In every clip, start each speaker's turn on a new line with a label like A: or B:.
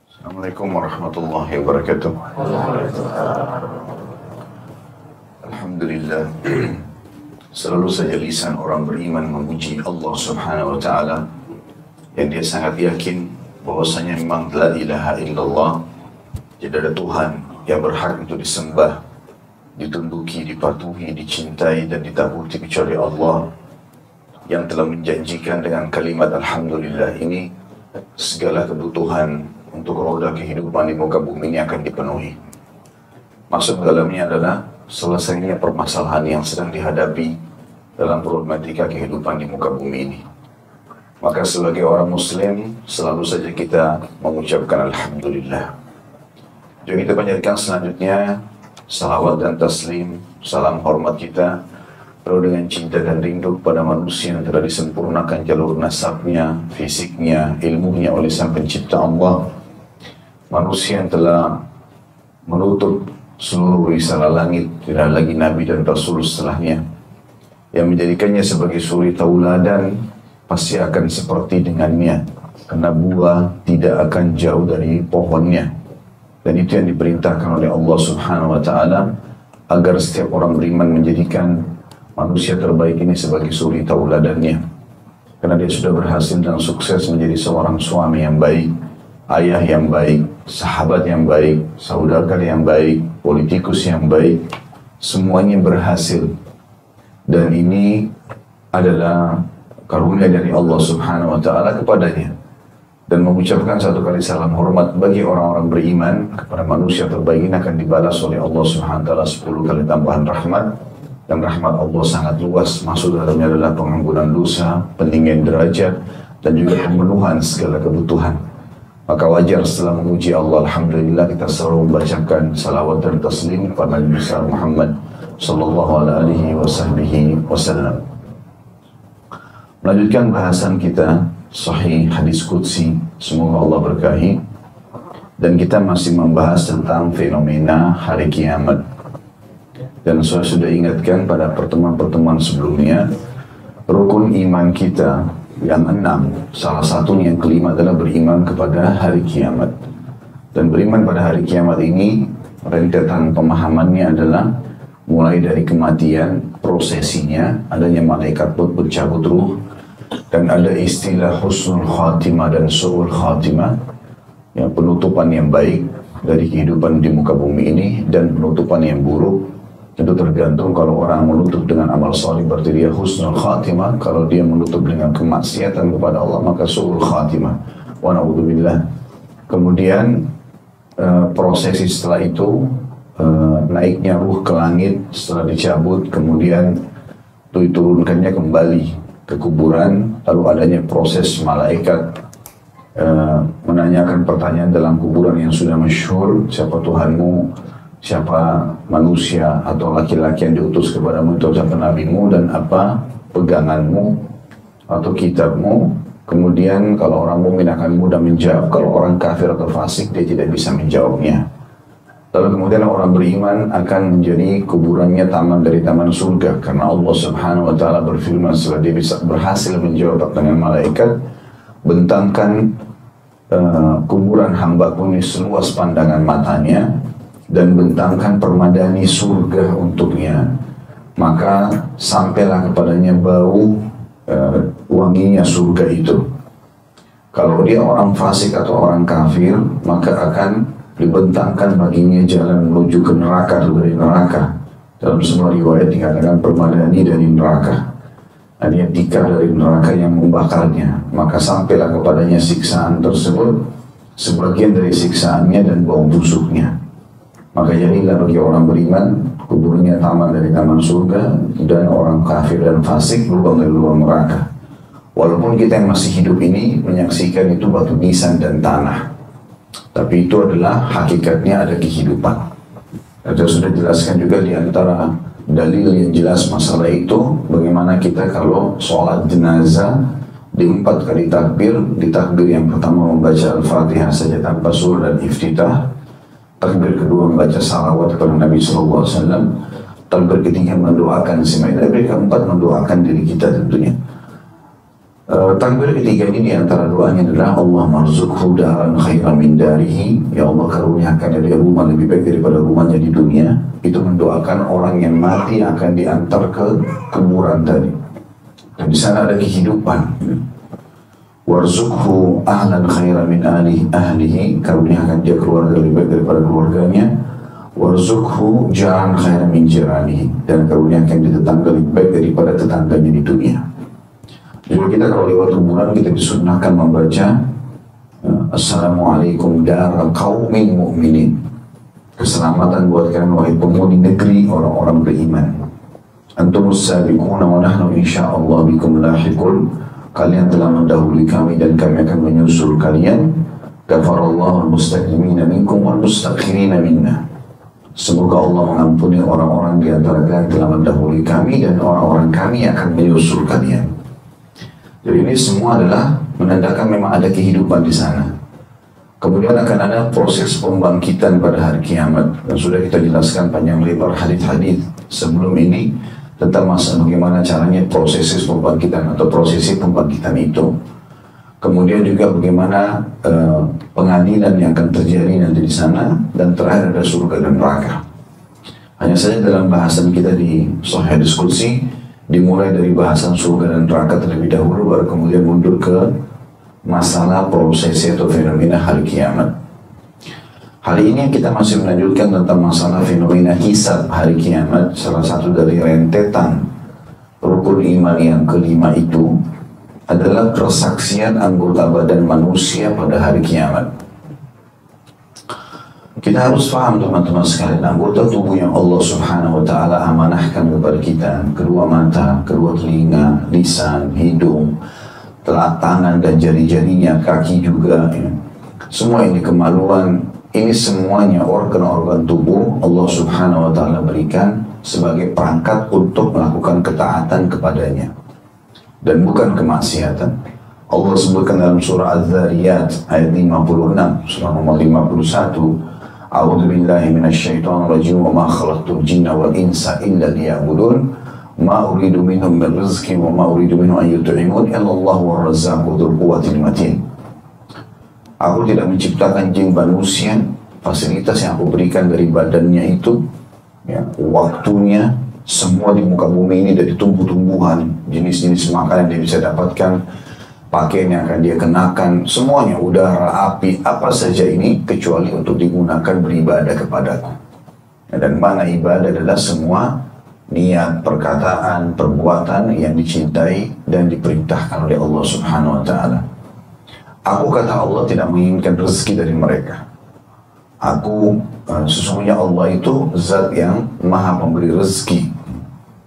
A: Assalamualaikum warahmatullahi wabarakatuh. Alhamdulillah, selalu saja lisan orang beriman memuji Allah Subhanahu wa Ta'ala, yang dia sangat yakin bahwasanya memang la ilaha illallah, tidak ada Tuhan yang berhak untuk disembah, ditunduki, dipatuhi, dicintai dan ditakuti kecuali Allah, yang telah menjanjikan dengan kalimat Alhamdulillah ini segala kebutuhan untuk roda kehidupan di muka bumi ini akan dipenuhi. Maksud dalamnya adalah selesainya permasalahan yang sedang dihadapi dalam problematika kehidupan di muka bumi ini. Maka sebagai orang muslim selalu saja kita mengucapkan Alhamdulillah. Jadi kita panjatkan selanjutnya salawat dan taslim, salam hormat kita penuh dengan cinta dan rindu kepada manusia yang telah disempurnakan jalur nasabnya, fisiknya, ilmunya oleh Sang Pencipta Allah. Manusia yang telah menutup seluruh risalah langit, tidak lagi Nabi dan Rasul setelahnya, yang menjadikannya sebagai suri tauladan, pasti akan seperti dengannya, karena buah tidak akan jauh dari pohonnya. Dan itu yang diperintahkan oleh Allah Subhanahu wa Ta'ala, agar setiap orang beriman menjadikan manusia terbaik ini sebagai suri tauladannya, karena dia sudah berhasil dan sukses menjadi seorang suami yang baik, ayah yang baik, sahabat yang baik, saudagar yang baik, politikus yang baik, semuanya berhasil. Dan ini adalah karunia dari Allah Subhanahu wa Ta'ala kepadanya. Dan mengucapkan satu kali salam hormat bagi orang-orang beriman kepada manusia terbaik ini akan dibalas oleh Allah Subhanahu wa Ta'ala 10 kali tambahan rahmat. Dan rahmat Allah sangat luas, maksud dalamnya adalah pengampunan dosa, peninggian derajat, dan juga pemenuhan segala kebutuhan. Maka wajar setelah memuji Allah, Alhamdulillah, kita selalu membacakan salawat dan taslim kepada Nabi besar Muhammad sallallahu alaihi wasallam. Melanjutkan bahasan kita Sahih Hadis Qudsi, semoga Allah berkahi. Dan kita masih membahas tentang fenomena hari kiamat. Dan saya sudah ingatkan pada pertemuan-pertemuan sebelumnya, rukun iman kita yang 6, salah satunya yang kelima adalah beriman kepada hari kiamat. Dan beriman pada hari kiamat ini, rentetan pemahamannya adalah mulai dari kematian, prosesinya, adanya malaikat bercabut ruh, dan ada istilah husnul khatimah dan su'ul khatimah, yang penutupan yang baik dari kehidupan di muka bumi ini, dan penutupan yang buruk. Itu tergantung, kalau orang menutup dengan amal salih berarti dia husnul khatimah, kalau dia menutup dengan kemaksiatan kepada Allah maka su'ul khatimah, wa na'udzubillah. Kemudian prosesi setelah itu, naiknya ruh ke langit setelah dicabut, kemudian itu diturunkannya kembali ke kuburan, lalu adanya proses malaikat menanyakan pertanyaan dalam kuburan yang sudah masyhur, siapa Tuhanmu, siapa manusia atau laki-laki yang diutus kepadamu itu, siapa nabimu, dan apa peganganmu atau kitabmu. Kemudian kalau orang mukmin akan mudah menjawab, kalau orang kafir atau fasik dia tidak bisa menjawabnya. Lalu kemudian orang beriman akan menjadi kuburannya taman dari taman surga, karena Allah Subhanahu wa Ta'ala berfirman setelah dia bisa berhasil menjawab dengan malaikat, bentangkan kuburan hambaku ini seluas pandangan matanya, dan bentangkan permadani surga untuknya, maka sampailah kepadanya bau wanginya surga itu. Kalau dia orang fasik atau orang kafir, maka akan dibentangkan baginya jalan menuju ke neraka atau dari neraka. Dalam semua riwayat dikatakan permadani dari neraka, artinya tikar dari neraka yang membakarnya, maka sampailah kepadanya siksaan tersebut, sebagian dari siksaannya dan bau busuknya. Maka jadilah bagi orang beriman kuburnya taman dari taman surga, dan orang kafir dan fasik lubang dari lubang neraka. Walaupun kita yang masih hidup ini menyaksikan itu batu nisan dan tanah, tapi itu adalah hakikatnya ada kehidupan. Kita sudah jelaskan juga di antara dalil yang jelas masalah itu, bagaimana kita kalau sholat jenazah di 4 kali takbir, di takbir yang pertama membaca Al-Fatihah saja tanpa surah dan iftitah, takbir kedua membaca salawat kepada Nabi SAW, takbir ketiga mendoakan si mayit, takbir keempat mendoakan diri kita tentunya. Takbir ketiga ini diantara doanya adalah Allah marzuqhu daran khairan min darihi. Ya Allah karuniakan dia rumah lebih baik daripada rumahnya di dunia. Itu mendoakan orang yang mati akan diantar ke kuburan tadi. Dan di sana ada kehidupan. Warzuqhu ahlan khairan min ahlihi. Karuniakan dia keluarga lebih baik daripada keluarganya. Warzuqhu jaran khairan min jiranihi. Dan karuniakan dia tetangga lebih baik daripada tetangganya di dunia. Jadi kita kalau lewat kuburan kita disunnahkan membaca Assalamualaikum daral qaumin mu'minin. Keselamatan buat kalian wahai penghuni negeri orang-orang beriman. Antumus sabiquna wa nahnu insyaallah bikum lahiqun. Kalian telah mendahului kami dan kami akan menyusul kalian. Ghafarallahu al-mustaqimina minkum wal mustakhirina minna. Semoga Allah mengampuni orang-orang di antara kalian telah mendahului kami dan orang-orang kami akan menyusul kalian. Jadi ini semua adalah menandakan memang ada kehidupan di sana. Kemudian akan ada proses pembangkitan pada hari kiamat. Dan sudah kita jelaskan panjang lebar hadis-hadis sebelum ini tentang masalah bagaimana caranya proses pembangkitan atau prosesi pembangkitan itu. Kemudian juga bagaimana pengadilan yang akan terjadi nanti di sana, dan terakhir ada surga dan neraka. Hanya saja dalam bahasan kita di Sahih Diskusi dimulai dari bahasan surga dan neraka terlebih dahulu, baru kemudian mundur ke masalah prosesi atau fenomena hari kiamat. Hari ini kita masih melanjutkan tentang masalah fenomena hisab hari kiamat. Salah satu dari rentetan rukun iman yang kelima itu adalah persaksian anggota badan manusia pada hari kiamat. Kita harus paham teman-teman sekalian, anggota tubuh yang Allah subhanahu wa ta'ala amanahkan kepada kita, kedua mata, kedua telinga, lisan, hidung, telah tangan dan jari-jarinya, kaki juga, ya. Semua ini kemaluan, ini semuanya organ-organ tubuh Allah subhanahu wa ta'ala berikan sebagai perangkat untuk melakukan ketaatan kepadanya dan bukan kemaksiatan. Allah sebutkan dalam surah Az-Zariyat ayat 56, surah nomor 51, A'udzu billahi minasyaitonir rajim wa ma khalaqtul jinna wal insa illa liya'budun ma uridu minhum min rizqin wa ma uridu minhum an yut'imun illallahu ar-razzaqu dzul quwwatil matin. Aku tidak menciptakan jin manusia, fasilitas yang aku berikan dari badannya itu, ya, waktunya, semua di muka bumi ini dari tumbuh-tumbuhan, jenis-jenis makanan yang dia bisa dapatkan, pakaian yang akan dia kenakan, semuanya, udara, api, apa saja ini kecuali untuk digunakan beribadah kepadaku. Dan mana ibadah adalah semua niat, perkataan, perbuatan yang dicintai dan diperintahkan oleh Allah subhanahu wa ta'ala. Aku, kata Allah, tidak menginginkan rezeki dari mereka. Aku, sesungguhnya Allah itu zat yang maha pemberi rezeki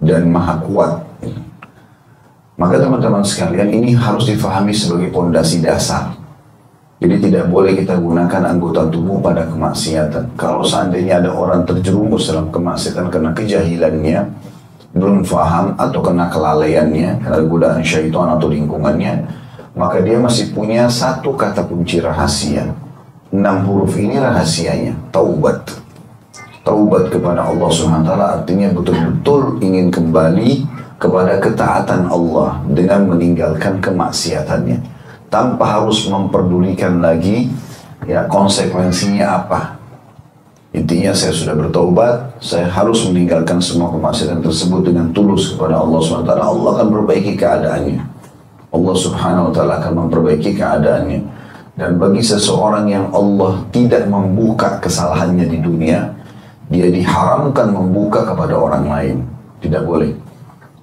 A: dan maha kuat. Maka teman-teman sekalian, ini harus difahami sebagai pondasi dasar. Jadi tidak boleh kita gunakan anggota tubuh pada kemaksiatan. Kalau seandainya ada orang terjerumus dalam kemaksiatan karena kejahilannya, belum faham atau kena kelalaiannya, karena godaan syaitan atau lingkungannya, maka dia masih punya satu kata kunci rahasia. 6 huruf ini rahasianya, taubat. Taubat kepada Allah SWT artinya betul-betul ingin kembali kepada ketaatan Allah dengan meninggalkan kemaksiatannya tanpa harus memperdulikan lagi ya konsekuensinya apa. Intinya saya sudah bertaubat, saya harus meninggalkan semua kemaksiatan tersebut dengan tulus kepada Allah SWT. Allah akan perbaiki keadaannya. Allah Subhanahu wa ta'ala akan memperbaiki keadaannya. Dan bagi seseorang yang Allah tidak membuka kesalahannya di dunia, dia diharamkan membuka kepada orang lain. Tidak boleh.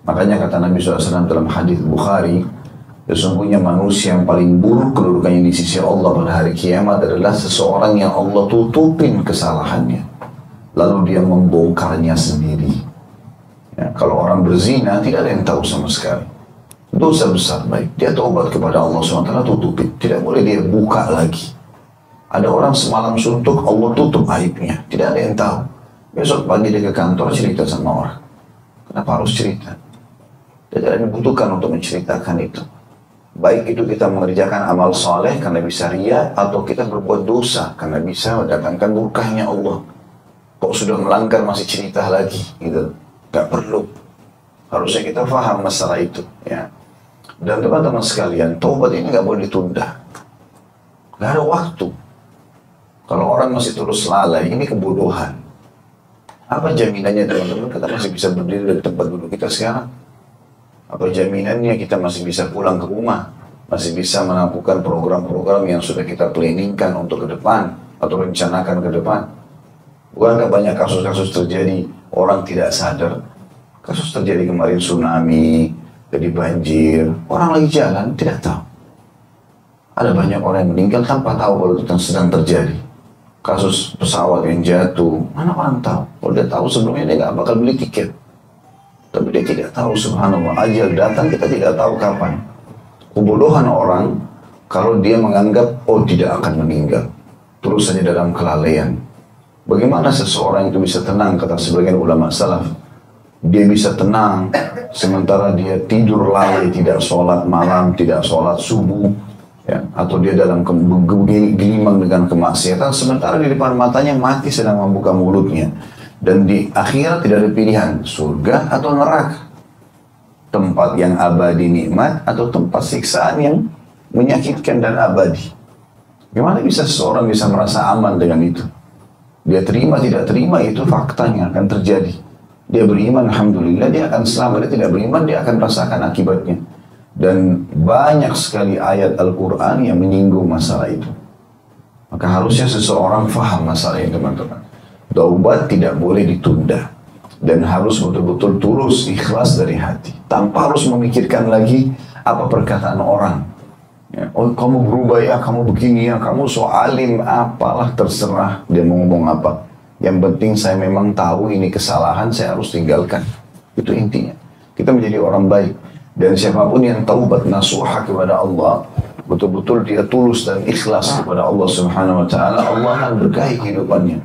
A: Makanya kata Nabi SAW dalam hadis Bukhari, sesungguhnya manusia yang paling buruk kedudukannya di sisi Allah pada hari kiamat adalah seseorang yang Allah tutupin kesalahannya, lalu dia membongkarnya sendiri. Ya, kalau orang berzina tidak ada yang tahu sama sekali, dosa besar, baik dia taubat kepada Allah SWT, tutupin, tidak boleh dia buka lagi. Ada orang semalam suntuk, Allah tutup aibnya, tidak ada yang tahu. Besok pagi dia ke kantor cerita sama orang. Kenapa harus cerita? Dia tidak dibutuhkan untuk menceritakan itu. Baik itu kita mengerjakan amal soleh karena bisa ria, atau kita berbuat dosa karena bisa mendatangkan murkahnya Allah. Kok sudah melanggar masih cerita lagi, gitu? Gak perlu. Harusnya kita faham masalah itu. Ya. Dan teman-teman sekalian, taubat ini nggak boleh ditunda. Nggak ada waktu. Kalau orang masih terus lalai, ini kebodohan. Apa jaminannya teman-teman kita masih bisa berdiri dari tempat duduk kita sekarang? Apa jaminannya kita masih bisa pulang ke rumah? Masih bisa melakukan program-program yang sudah kita planningkan untuk ke depan atau rencanakan ke depan? Bukankah banyak kasus-kasus terjadi orang tidak sadar? Kasus terjadi kemarin tsunami, jadi banjir, orang lagi jalan tidak tahu. Ada banyak orang yang meninggal tanpa tahu kalau itu sedang terjadi. Kasus pesawat yang jatuh, mana orang tahu? Kalau dia tahu sebelumnya dia nggak bakal beli tiket. Tapi dia tidak tahu, subhanallah, ajal datang kita tidak tahu kapan. Kebodohan orang kalau dia menganggap, oh tidak akan meninggal, terus saja dalam kelalaian. Bagaimana seseorang itu bisa tenang, kata sebagian ulama salaf. Dia bisa tenang, sementara dia tidur lalai, tidak sholat malam, tidak sholat subuh, ya, atau dia dalam gelimang dengan kemaksiatan, sementara di depan matanya mati sedang membuka mulutnya. Dan di akhirat tidak ada pilihan, surga atau neraka. Tempat yang abadi nikmat atau tempat siksaan yang menyakitkan dan abadi. Bagaimana bisa seseorang bisa merasa aman dengan itu? Dia terima tidak terima itu faktanya akan terjadi. Dia beriman, alhamdulillah dia akan selamat. Dia tidak beriman, dia akan rasakan akibatnya. Dan banyak sekali ayat Al-Quran yang menyinggung masalah itu. Maka harusnya seseorang faham masalah ini teman-teman. Taubat tidak boleh ditunda. Dan harus betul-betul tulus, ikhlas dari hati. Tanpa harus memikirkan lagi apa perkataan orang. Ya, oh kamu berubah ya, kamu begini ya, kamu so alim, apalah terserah dia mau ngomong apa. Yang penting saya memang tahu ini kesalahan, saya harus tinggalkan. Itu intinya. Kita menjadi orang baik. Dan siapapun yang taubat nasuha kepada Allah, betul-betul dia tulus dan ikhlas kepada Allah Subhanahu Wa Taala, Allah akan berkahi kehidupannya.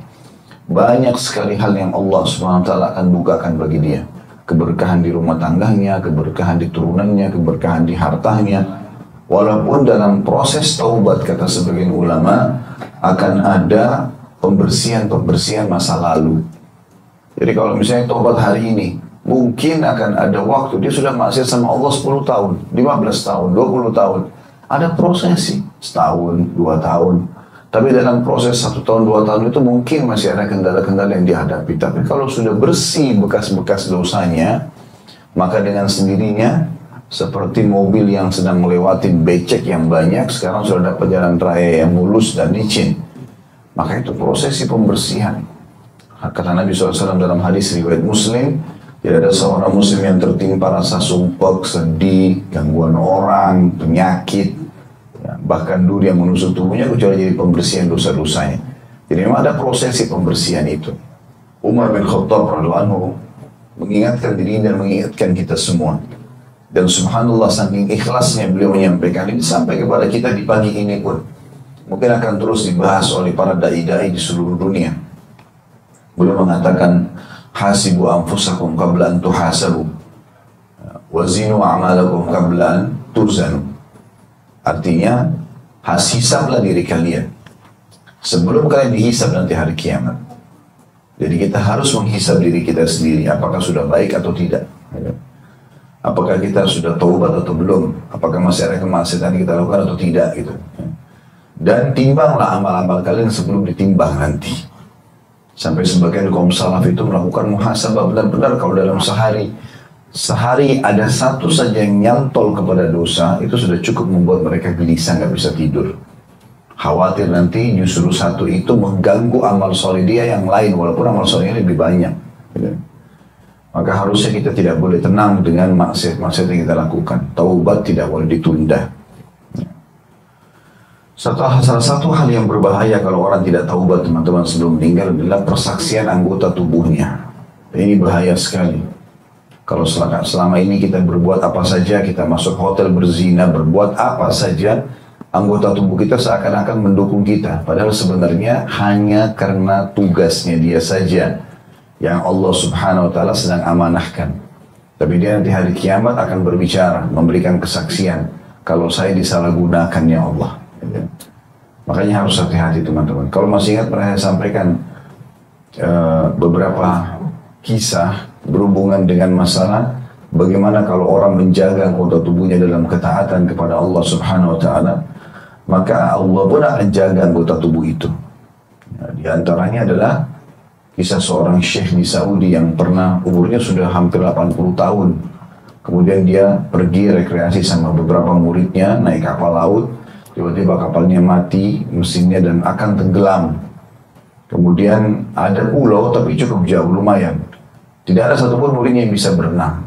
A: Banyak sekali hal yang Allah Subhanahu Wa Taala akan bukakan bagi dia. Keberkahan di rumah tangganya, keberkahan di turunannya, keberkahan di hartanya. Walaupun dalam proses taubat, kata sebagian ulama, akan ada pembersihan masa lalu. Jadi kalau misalnya taubat hari ini, mungkin akan ada waktu, dia sudah maksiat sama Allah 10 tahun, 15 tahun, 20 tahun. Ada prosesi, setahun, 2 tahun. Tapi dalam proses 1 tahun, 2 tahun itu mungkin masih ada kendala-kendala yang dihadapi. Tapi kalau sudah bersih bekas-bekas dosanya, maka dengan sendirinya, seperti mobil yang sedang melewati becek yang banyak, sekarang sudah dapat jalan raya yang mulus dan licin. Maka itu prosesi pembersihan. Kata Nabi SAW dalam hadis riwayat Muslim, tidak ada seorang muslim yang tertimpa rasa sumpah, sedih, gangguan orang, penyakit, ya, bahkan duri yang menusuk tubuhnya kecuali jadi pembersihan dosa-dosanya. Jadi memang ada prosesi pembersihan itu. Umar bin Khattab radhiyallahu anhu mengingatkan diri dan mengingatkan kita semua. Dan subhanallah saking ikhlasnya beliau menyampaikan ini sampai kepada kita di pagi ini pun. Mungkin akan terus dibahas oleh para dai-dai di seluruh dunia. Beliau mengatakan, hasibu anfusakum qabla an tuhasabu wazinu a'malakum qabla an tuzanu. Artinya, hisablah diri kalian sebelum kalian dihisab nanti hari kiamat. Jadi kita harus menghisab diri kita sendiri, apakah sudah baik atau tidak. Apakah kita sudah taubat atau belum? Apakah masih ada kemaksiatan yang kita lakukan atau tidak gitu. Dan timbanglah amal-amal kalian sebelum ditimbang nanti. Sampai sebagian kaum salaf itu melakukan muhasabah benar-benar kalau dalam sehari ada satu saja yang nyantol kepada dosa, itu sudah cukup membuat mereka gelisah, nggak bisa tidur. Khawatir nanti justru satu itu mengganggu amal soleh dia yang lain, walaupun amal solehnya lebih banyak. Maka harusnya kita tidak boleh tenang dengan maksiat-maksiat yang kita lakukan. Taubat tidak boleh ditunda. Salah satu hal yang berbahaya kalau orang tidak taubat teman-teman sebelum meninggal adalah persaksian anggota tubuhnya. Ini bahaya sekali. Kalau selama ini kita berbuat apa saja, kita masuk hotel berzina, berbuat apa saja, anggota tubuh kita seakan-akan mendukung kita. Padahal sebenarnya hanya karena tugasnya dia saja yang Allah Subhanahu Wa Taala sedang amanahkan. Tapi dia nanti hari kiamat akan berbicara, memberikan kesaksian. Kalau saya disalahgunakan ya Allah. Makanya harus hati-hati teman-teman. Kalau masih ingat pernah saya sampaikan beberapa kisah berhubungan dengan masalah bagaimana kalau orang menjaga anggota tubuhnya dalam ketaatan kepada Allah Subhanahu wa taala, maka Allah pun akan jaga anggota tubuh itu. Ya, di antaranya adalah kisah seorang syekh di Saudi yang pernah umurnya sudah hampir 80 tahun. Kemudian dia pergi rekreasi sama beberapa muridnya naik kapal laut. Tiba-tiba kapalnya mati mesinnya dan akan tenggelam. Kemudian ada pulau tapi cukup jauh, lumayan. Tidak ada satupun muridnya yang bisa berenang.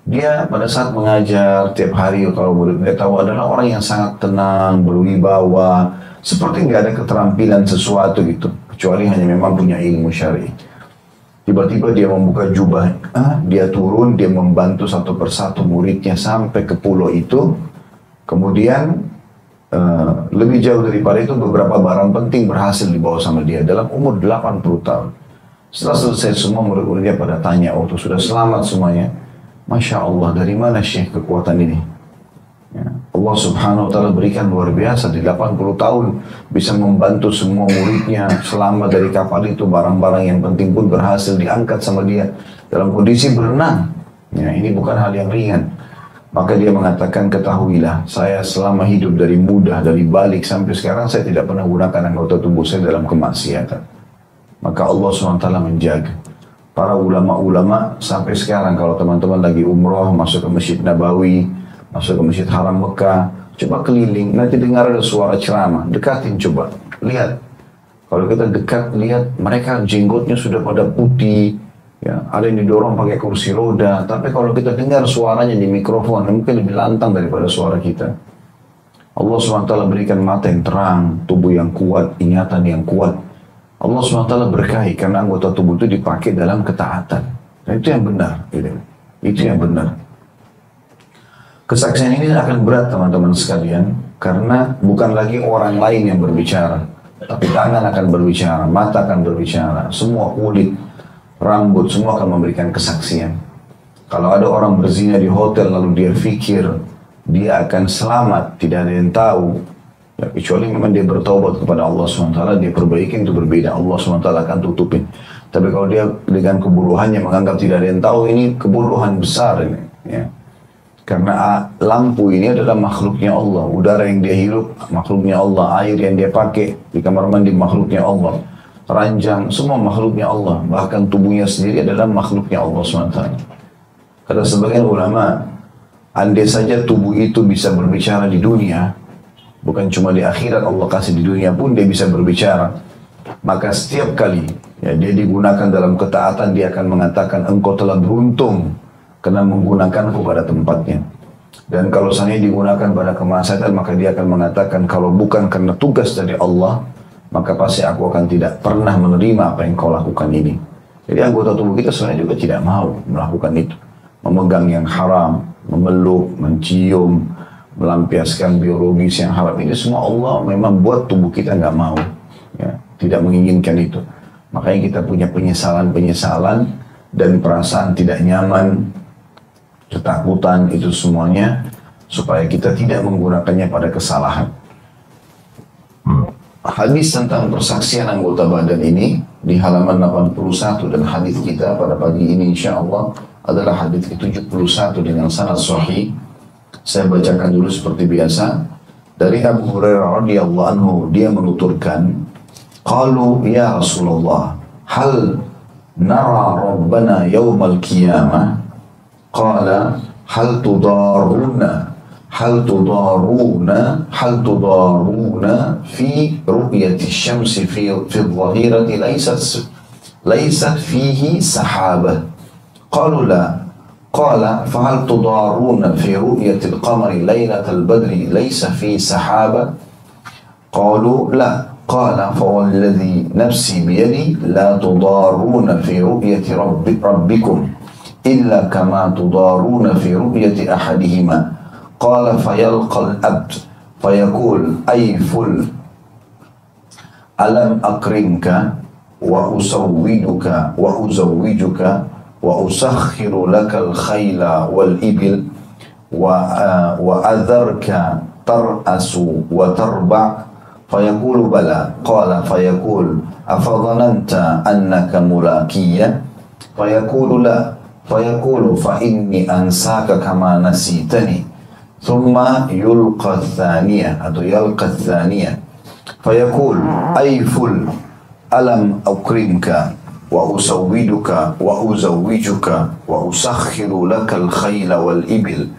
A: Dia pada saat mengajar tiap hari, kalau murid-murid tahu, adalah orang yang sangat tenang, berwibawa, seperti nggak ada keterampilan sesuatu gitu, kecuali hanya memang punya ilmu syar'i. Tiba-tiba dia membuka jubah, dia turun, dia membantu satu persatu muridnya sampai ke pulau itu. Kemudian lebih jauh daripada itu, beberapa barang penting berhasil dibawa sama dia dalam umur 80 tahun. Setelah selesai semua, murid-muridnya pada tanya, waktu sudah selamat semuanya, Masya Allah, dari mana Syekh kekuatan ini? Ya, Allah Subhanahu wa ta'ala berikan luar biasa, di 80 tahun bisa membantu semua muridnya selamat dari kapal itu, barang-barang yang penting pun berhasil diangkat sama dia dalam kondisi berenang. Ya, ini bukan hal yang ringan. Maka dia mengatakan, ketahuilah, saya selama hidup dari muda, dari balik sampai sekarang, saya tidak pernah gunakan anggota tubuh saya dalam kemaksiatan. Maka Allah SWT menjaga. Para ulama-ulama sampai sekarang kalau teman-teman lagi umroh, masuk ke Masjid Nabawi, masuk ke Masjid Haram Mekah, coba keliling, nanti dengar ada suara ceramah, dekatin coba, lihat. Kalau kita dekat, lihat mereka jenggotnya sudah pada putih, ya, ada yang didorong pakai kursi roda, tapi kalau kita dengar suaranya di mikrofon, mungkin lebih lantang daripada suara kita. Allah SWT berikan mata yang terang, tubuh yang kuat, ingatan yang kuat. Allah SWT berkahi karena anggota tubuh itu dipakai dalam ketaatan. Dan itu yang benar. Itu yang benar. Kesaksian ini akan berat teman-teman sekalian. Karena bukan lagi orang lain yang berbicara. Tapi tangan akan berbicara, mata akan berbicara. Semua kulit, rambut, semua akan memberikan kesaksian. Kalau ada orang berzina di hotel lalu dia pikir dia akan selamat, tidak ada yang tahu. Ya, kecuali memang dia bertaubat kepada Allah SWT, dia perbaiki, itu berbeda. Allah SWT akan tutupin. Tapi kalau dia dengan kebodohannya menganggap tidak ada yang tahu, ini kebodohan besar ini. Ya. Karena lampu ini adalah makhluknya Allah. Udara yang dia hirup, makhluknya Allah. Air yang dia pakai di kamar mandi, makhluknya Allah. Ranjang, semua makhluknya Allah. Bahkan tubuhnya sendiri adalah makhluknya Allah SWT. Kata sebagian ulama, andai saja tubuh itu bisa berbicara di dunia, bukan cuma di akhirat, Allah kasih di dunia pun dia bisa berbicara. Maka setiap kali ya, dia digunakan dalam ketaatan, dia akan mengatakan, engkau telah beruntung karena menggunakanku pada tempatnya. Dan kalau seandainya digunakan pada kemaksiatan, maka dia akan mengatakan, kalau bukan karena tugas dari Allah, maka pasti aku akan tidak pernah menerima apa yang kau lakukan ini. Jadi anggota tubuh kita sebenarnya juga tidak mau melakukan itu. Memegang yang haram, memeluk, mencium, melampiaskan biologis yang haram, ini semua Allah memang buat tubuh kita nggak mau, ya, tidak menginginkan itu. Makanya kita punya penyesalan-penyesalan dan perasaan tidak nyaman, ketakutan, itu semuanya supaya kita tidak menggunakannya pada kesalahan. Hadis tentang persaksian anggota badan ini di halaman 81 dan hadis kita pada pagi ini insya Allah adalah hadis ke-71 dengan sanad sahih. Saya bacakan dulu seperti biasa. Dari Abu Hurairah radhiyallahu anhu, dia menuturkan, qalu ya Rasulullah, hal nara rabbana yawmal qiyamah? Qala hal tudaruna fi ru'yati syamsi fi dhahirati laysat fihi sahabah. Qalu la. قال فهل تضارون في رؤية القمر ليلة البدر ليس في سحابة؟ قالوا لا. قال فوالذي نفسي بيدي لا تضارون في رؤية ربكم إلا كما تضارون في رؤية أحدهما. قال فيلقى الأبد فيقول أي فل ألم أكرمك وأزوجك وأسخر لك الخيل والإبل وأذرك ترأس وتربع؟ فيقول بلى. قال فيقول أفظننت أنك ملاكية؟ فيقول لا. fayaqulu fa inni ansaka kama nasitani. Thumma yulqa thaniyah atau yalqa thaniyah. Fayaqul ayful alam ukrimka wa usawwiduka wa uzawwijuka wa usakhiru lakal khayla wal ibil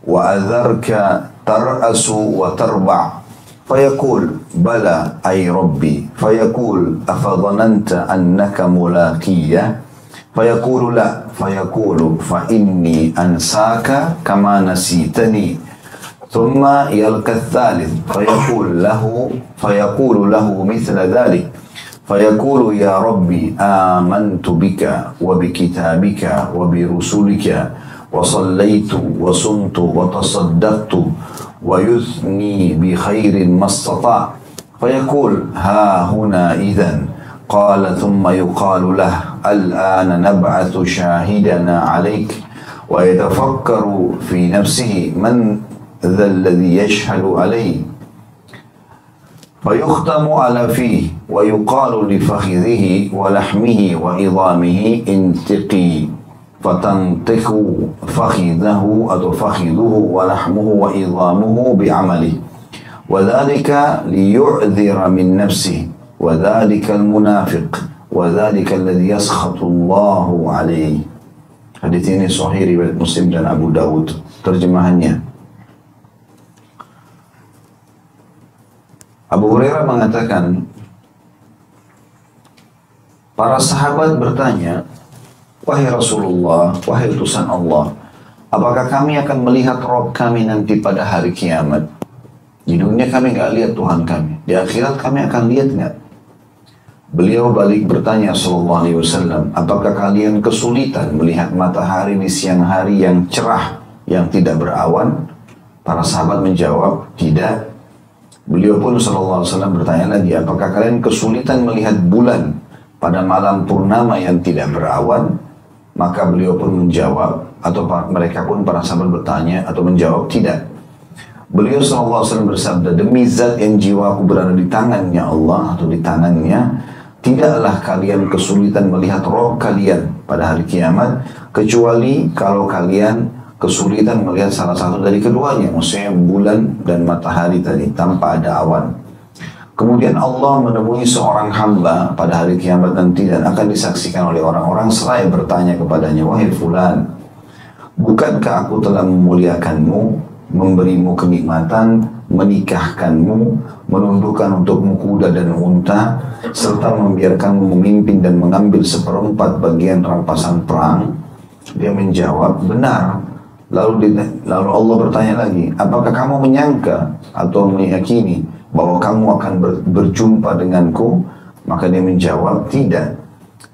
A: wa adharka tar'asu wa tarba'. Fayaqul bala ay rabbi. Fayaqul afadhananta annaka mulaqiyya. Fayaqulu la. Fayaqulu fa inni ansaka kama nasitani. ثم يلقى الثالث فيقول له مثل ذلك فيقول يا ربي آمنت بك وبكتابك وبرسلك وصليت وصمت وتصدقت ويثني بخير ما استطاع. فيقول ها هنا إذن. قال ثم يقال له الآن نبعث شاهدنا عليك. ويتفكر في نفسه من ذا الذي يشهد عليه. فيختم على فيه ويقال لفخذه ولحمه وعظامه انتقي. فتنطق فخذه أو فخذه ولحمه وعظامه بعمله. وذلك ليعذر من نفسه. وذلك المنافق. وذلك الذي يسخط الله عليه. Hadits ini sahih riwayat Muslim dan Abu Dawud. Terjemahannya, Abu Hurairah mengatakan, para sahabat bertanya, wahai Rasulullah, wahai utusan Allah, apakah kami akan melihat Rabb kami nanti pada hari kiamat? Di dunia kami nggak lihat Tuhan kami, di akhirat kami akan lihat nggak? Beliau balik bertanya sallallahu alaihi wasallam, apakah kalian kesulitan melihat matahari di siang hari yang cerah, yang tidak berawan? Para sahabat menjawab, tidak. Beliau pun sallallahu alaihi wasallam bertanya lagi, apakah kalian kesulitan melihat bulan pada malam purnama yang tidak berawan? Maka beliau pun menjawab, atau mereka pun para sahabat bertanya atau menjawab, tidak. Beliau sallallahu alaihi wasallam bersabda, demi zat yang jiwaku berada di tangannya Allah atau di tangannya, tidaklah kalian kesulitan melihat Rabb kalian pada hari kiamat, kecuali kalau kalian kesulitan melihat salah satu dari keduanya, maksudnya bulan dan matahari tadi, tanpa ada awan. Kemudian Allah menemui seorang hamba pada hari kiamat nanti dan akan disaksikan oleh orang-orang seraya bertanya kepadanya, wahai fulan, bukankah aku telah memuliakanmu, memberimu kenikmatan, menikahkanmu, menundukkan untukmu kuda dan unta, serta membiarkanmu memimpin dan mengambil seperempat bagian rampasan perang? Dia menjawab, benar. Lalu Allah bertanya lagi, apakah kamu menyangka atau meyakini bahwa kamu akan berjumpa denganku? Maka dia menjawab, tidak.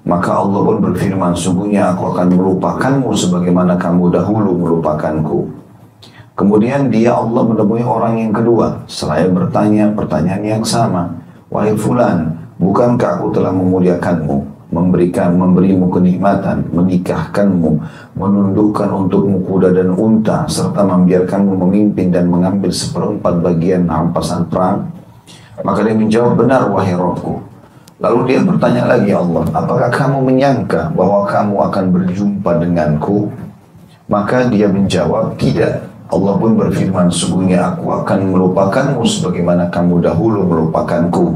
A: Maka Allah pun berfirman, sungguhnya aku akan melupakanmu sebagaimana kamu dahulu melupakanku. Kemudian Allah menemui orang yang kedua, seraya bertanya pertanyaan yang sama, wahai fulan, bukankah aku telah memuliakanmu, memberimu kenikmatan, menikahkanmu, menundukkan untukmu kuda dan unta, serta membiarkanmu memimpin dan mengambil seperempat bagian rampasan perang? Maka dia menjawab, benar wahai Rabbku. Lalu dia bertanya lagi, Allah, apakah kamu menyangka bahwa kamu akan berjumpa denganku? Maka dia menjawab, tidak. Allah pun berfirman, sungguhnya aku akan melupakanmu sebagaimana kamu dahulu melupakanku.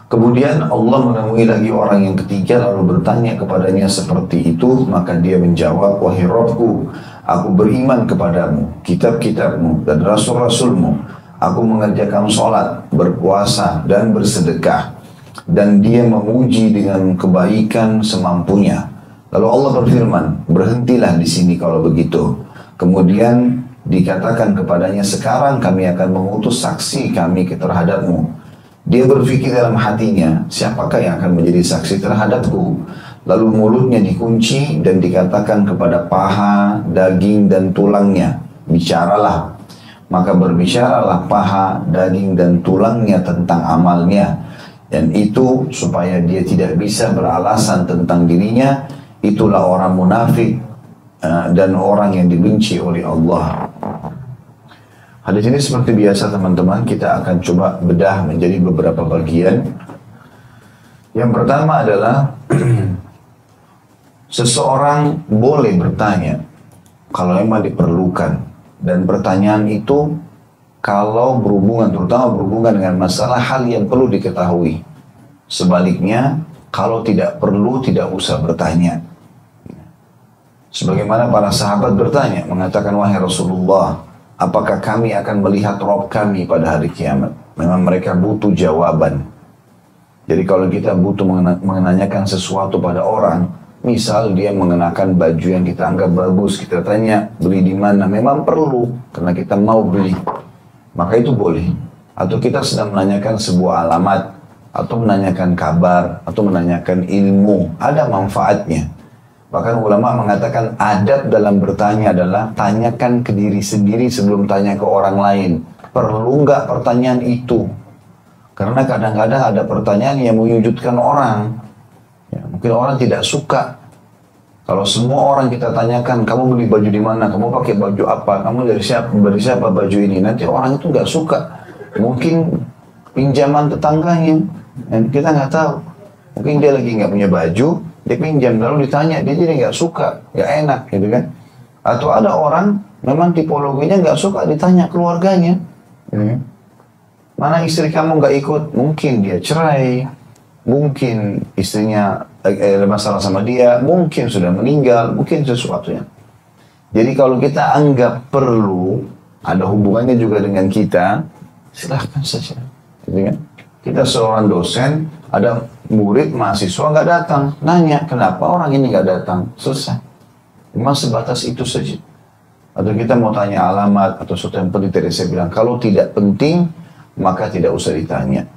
A: Kemudian Allah menemui lagi orang yang ketiga lalu bertanya kepadanya seperti itu. Maka dia menjawab, wahai Rabbku, aku beriman kepadamu, kitab-kitabmu dan rasul-rasulmu. Aku mengerjakan sholat, berpuasa dan bersedekah. Dan dia memuji dengan kebaikan semampunya. Lalu Allah berfirman, berhentilah di sini kalau begitu. Kemudian dikatakan kepadanya, sekarang kami akan mengutus saksi kami terhadapmu. Dia berpikir dalam hatinya, siapakah yang akan menjadi saksi terhadapku? Lalu mulutnya dikunci dan dikatakan kepada paha, daging dan tulangnya, bicaralah. Maka berbicaralah paha, daging dan tulangnya tentang amalnya. Dan itu supaya dia tidak bisa beralasan tentang dirinya. Itulah orang munafik dan orang yang dibenci oleh Allah. Hadis ini seperti biasa teman-teman, kita akan coba bedah menjadi beberapa bagian. Yang pertama adalah Seseorang boleh bertanya kalau memang diperlukan, dan pertanyaan itu kalau berhubungan, terutama berhubungan dengan masalah hal yang perlu diketahui. Sebaliknya, kalau tidak perlu, tidak usah bertanya. Sebagaimana para sahabat bertanya, mengatakan, wahai Rasulullah, apakah kami akan melihat Rabb kami pada hari kiamat? Memang mereka butuh jawaban. Jadi kalau kita butuh menanyakan sesuatu pada orang, misal dia mengenakan baju yang kita anggap bagus, kita tanya, beli di mana? Memang perlu, karena kita mau beli. Maka itu boleh. Atau kita sedang menanyakan sebuah alamat, atau menanyakan kabar, atau menanyakan ilmu, ada manfaatnya. Bahkan ulama mengatakan adab dalam bertanya adalah tanyakan ke diri sendiri sebelum tanya ke orang lain. Perlu nggak pertanyaan itu? Karena kadang-kadang ada pertanyaan yang menyudutkan orang. Ya, mungkin orang tidak suka. Kalau semua orang kita tanyakan, kamu beli baju di mana? Kamu pakai baju apa? Kamu dari siapa baju ini? Nanti orang itu nggak suka. Mungkin pinjaman tetangganya. Dan kita nggak tahu. Mungkin dia lagi nggak punya baju, dia pinjam, lalu ditanya, dia jadi nggak suka, nggak enak gitu kan. Atau ada orang memang tipologinya nggak suka ditanya keluarganya, gitu kan? Mana istri kamu nggak ikut? Mungkin dia cerai, mungkin istrinya ada masalah sama dia, mungkin sudah meninggal, mungkin sesuatunya. Jadi kalau kita anggap perlu, ada hubungannya juga dengan kita, silahkan saja, gitu kan. Kita seorang dosen, ada murid mahasiswa nggak datang, nanya kenapa orang ini nggak datang, selesai. Memang sebatas itu saja. Atau kita mau tanya alamat atau sesuatu yang penting, tadi saya bilang kalau tidak penting maka tidak usah ditanya.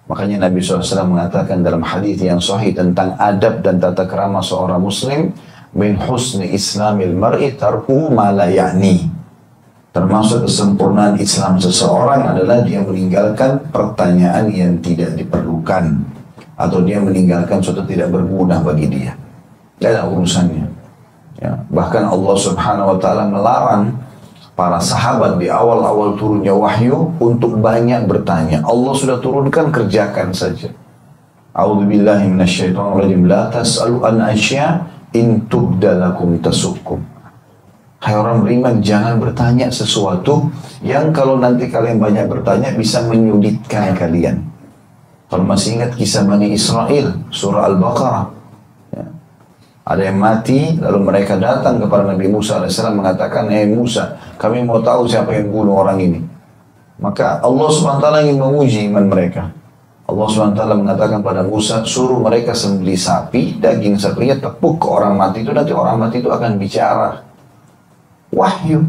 A: Makanya Nabi SAW mengatakan dalam hadis yang sahih tentang adab dan tata krama seorang muslim, min husni islamil mar'i tarkuhu ma la ya'ni. Termasuk kesempurnaan Islam seseorang adalah dia meninggalkan pertanyaan yang tidak diperlukan. Atau dia meninggalkan sesuatu tidak berguna bagi dia. Tidak ada urusannya. Ya. Bahkan Allah Subhanahu Wa Taala melarang para sahabat di awal-awal turunnya wahyu untuk banyak bertanya. Allah sudah turunkan, kerjakan saja. A'udzubillahi minasyaitonirrajim. La tas'alu an asya in tubda lakum tasukum. Hai orang beriman, jangan bertanya sesuatu yang kalau nanti kalian banyak bertanya bisa menyulitkan kalian. Kalau masih ingat kisah Bani Israel, surah Al-Baqarah. Ya. Ada yang mati, lalu mereka datang kepada Nabi Musa AS mengatakan, Musa, kami mau tahu siapa yang bunuh orang ini. Maka Allah SWT ingin menguji iman mereka. Allah SWT mengatakan pada Musa, suruh mereka sembelih sapi, daging sapinya tepuk ke orang mati itu, nanti orang mati itu akan bicara. Wahyu.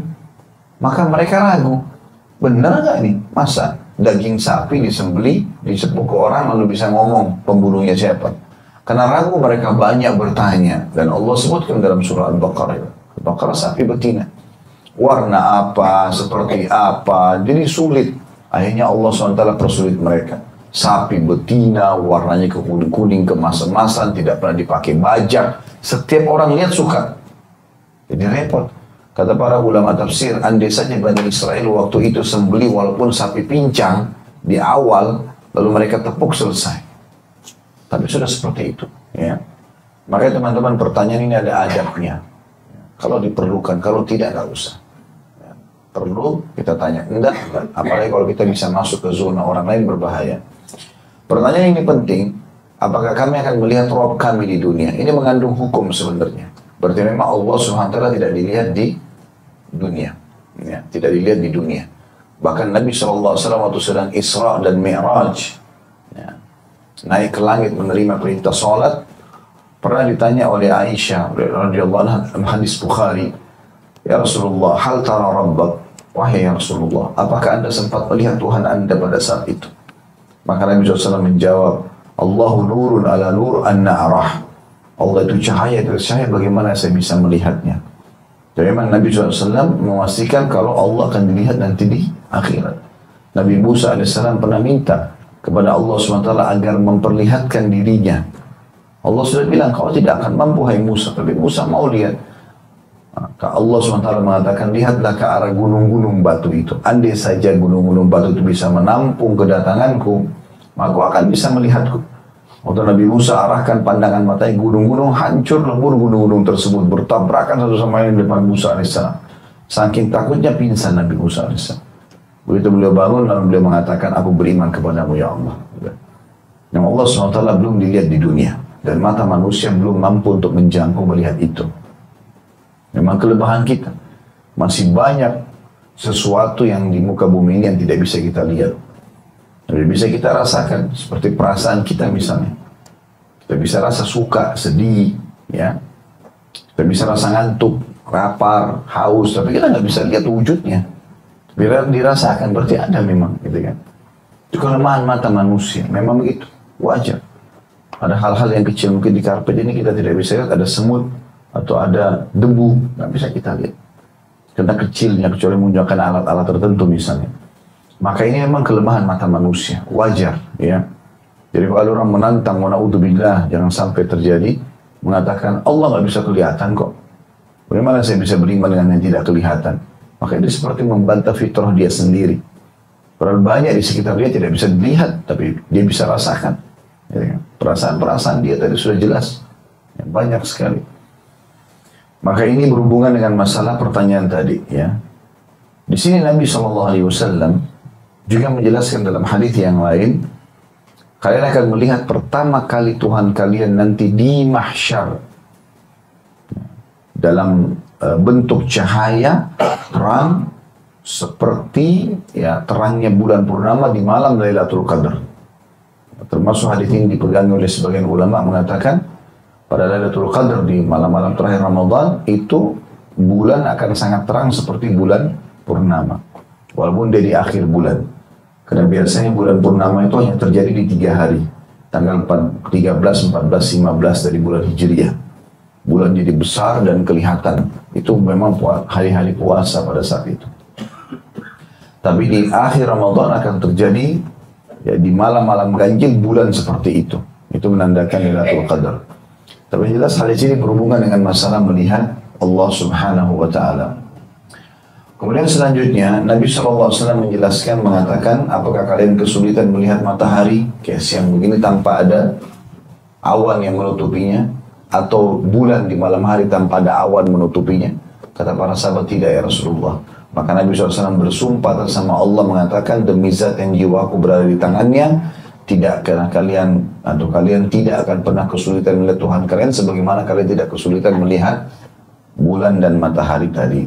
A: Maka mereka ragu, benar gak ini? Masa daging sapi disembeli, disepuk ke orang lalu bisa ngomong pembunuhnya siapa? Karena ragu mereka banyak bertanya. Dan Allah sebutkan dalam surah Al-Baqarah, Al-Baqarah sapi betina, warna apa, seperti apa, jadi sulit. Akhirnya Allah SWT persulit mereka. Sapi betina, warnanya kuning-kuning, kemas-emasan, tidak pernah dipakai bajak. Setiap orang lihat suka. Jadi repot. Kata para ulama tafsir, andai saja Bani Israel waktu itu sembeli walaupun sapi pincang di awal, lalu mereka tepuk, selesai. Tapi sudah seperti itu. Ya. Makanya teman-teman, pertanyaan ini ada adabnya. Kalau diperlukan, kalau tidak, nggak usah. Ya. Perlu, kita tanya. Enggak. Apalagi kalau kita bisa masuk ke zona orang lain, berbahaya. Pertanyaan ini penting. Apakah kami akan melihat Rabb kami di dunia? Ini mengandung hukum sebenarnya. Berarti memang Allah SWT tidak dilihat di dunia, ya, tidak dilihat di dunia. Bahkan Nabi SAW waktu sedang Isra dan Mi'raj, ya, naik ke langit menerima perintah salat, pernah ditanya oleh Aisyah radhiyallahu anha dalam hadis Bukhari, ya Rasulullah, hal tara rabbak, wahai Rasulullah, apakah anda sempat melihat Tuhan anda pada saat itu? Maka Nabi SAW menjawab, Allahu nurun ala nur anna arah. Allah itu cahaya, bagaimana saya bisa melihatnya? Jadi memang Nabi SAW memastikan kalau Allah akan dilihat nanti di akhirat. Nabi Musa AS pernah minta kepada Allah SWT agar memperlihatkan dirinya. Allah sudah bilang, kau tidak akan mampu hai Musa, tapi Musa mau lihat. Maka Allah SWT mengatakan, lihatlah ke arah gunung-gunung batu itu. Andai saja gunung-gunung batu itu bisa menampung kedatanganku, maka aku akan bisa melihatku. Waktu Nabi Musa arahkan pandangan matanya, gunung-gunung hancur lebur, gunung-gunung tersebut bertabrakan satu sama lain di depan Musa alaihissalam. Saking takutnya pingsan Nabi Musa alaihissalam. Begitu beliau bangun, lalu beliau mengatakan, aku beriman kepadamu ya Allah. Yang Allah SWT belum dilihat di dunia. Dan mata manusia belum mampu untuk menjangkau melihat itu. Memang kelebihan kita. Masih banyak sesuatu yang di muka bumi ini yang tidak bisa kita lihat. Tidak bisa kita rasakan. Seperti perasaan kita misalnya. Kita bisa rasa suka, sedih. Ya. Kita bisa rasa ngantuk, lapar, haus. Tapi kita nggak bisa lihat wujudnya. Biar dirasakan, berarti ada memang. Gitu kan. Itu kelemahan mata manusia. Memang begitu. Wajar. Ada hal-hal yang kecil mungkin di karpet ini kita tidak bisa lihat, ada semut atau ada debu, nggak bisa kita lihat. Karena kecilnya, kecuali menggunakan alat-alat tertentu misalnya. Maka ini memang kelemahan mata manusia, wajar ya. Jadi kalau orang menantang, naudzubillah, jangan sampai terjadi, mengatakan Allah nggak bisa kelihatan kok. Bagaimana saya bisa beriman dengan yang tidak kelihatan? Maka ini seperti membantah fitrah dia sendiri. Padahal banyak di sekitar dia tidak bisa dilihat, tapi dia bisa rasakan. Ya, perasaan-perasaan dia tadi sudah jelas, ya, banyak sekali. Maka ini berhubungan dengan masalah pertanyaan tadi. Ya, di sini Nabi SAW juga menjelaskan dalam hadis yang lain, kalian akan melihat pertama kali Tuhan kalian nanti di mahsyar dalam bentuk cahaya terang seperti ya terangnya bulan purnama di malam Lailatul Qadar. Termasuk hadis ini dipegang oleh sebagian ulama mengatakan pada Lailatul Qadar di malam-malam terakhir Ramadan itu bulan akan sangat terang seperti bulan purnama walaupun dia di akhir bulan, karena biasanya bulan purnama itu hanya terjadi di 3 hari, tanggal 13, 14, 15 dari bulan Hijriah. Bulan jadi besar dan kelihatan, itu memang hari-hari puasa pada saat itu. Tapi di akhir Ramadan akan terjadi ya, di malam-malam ganjil bulan seperti itu. Itu menandakan Lailatul Qadar. Tapi jelas hal ini berhubungan dengan masalah melihat Allah Subhanahu wa Ta'ala. Kemudian selanjutnya Nabi SAW menjelaskan, mengatakan, apakah kalian kesulitan melihat matahari kayak siang begini tanpa ada awan yang menutupinya, atau bulan di malam hari tanpa ada awan menutupinya? Kata para sahabat, tidak ya Rasulullah. Maka Nabi SAW bersumpah atas sama Allah mengatakan, demi zat yang jiwaku berada di tangannya, tidak karena kalian atau kalian tidak akan pernah kesulitan melihat Tuhan kalian sebagaimana kalian tidak kesulitan melihat bulan dan matahari tadi.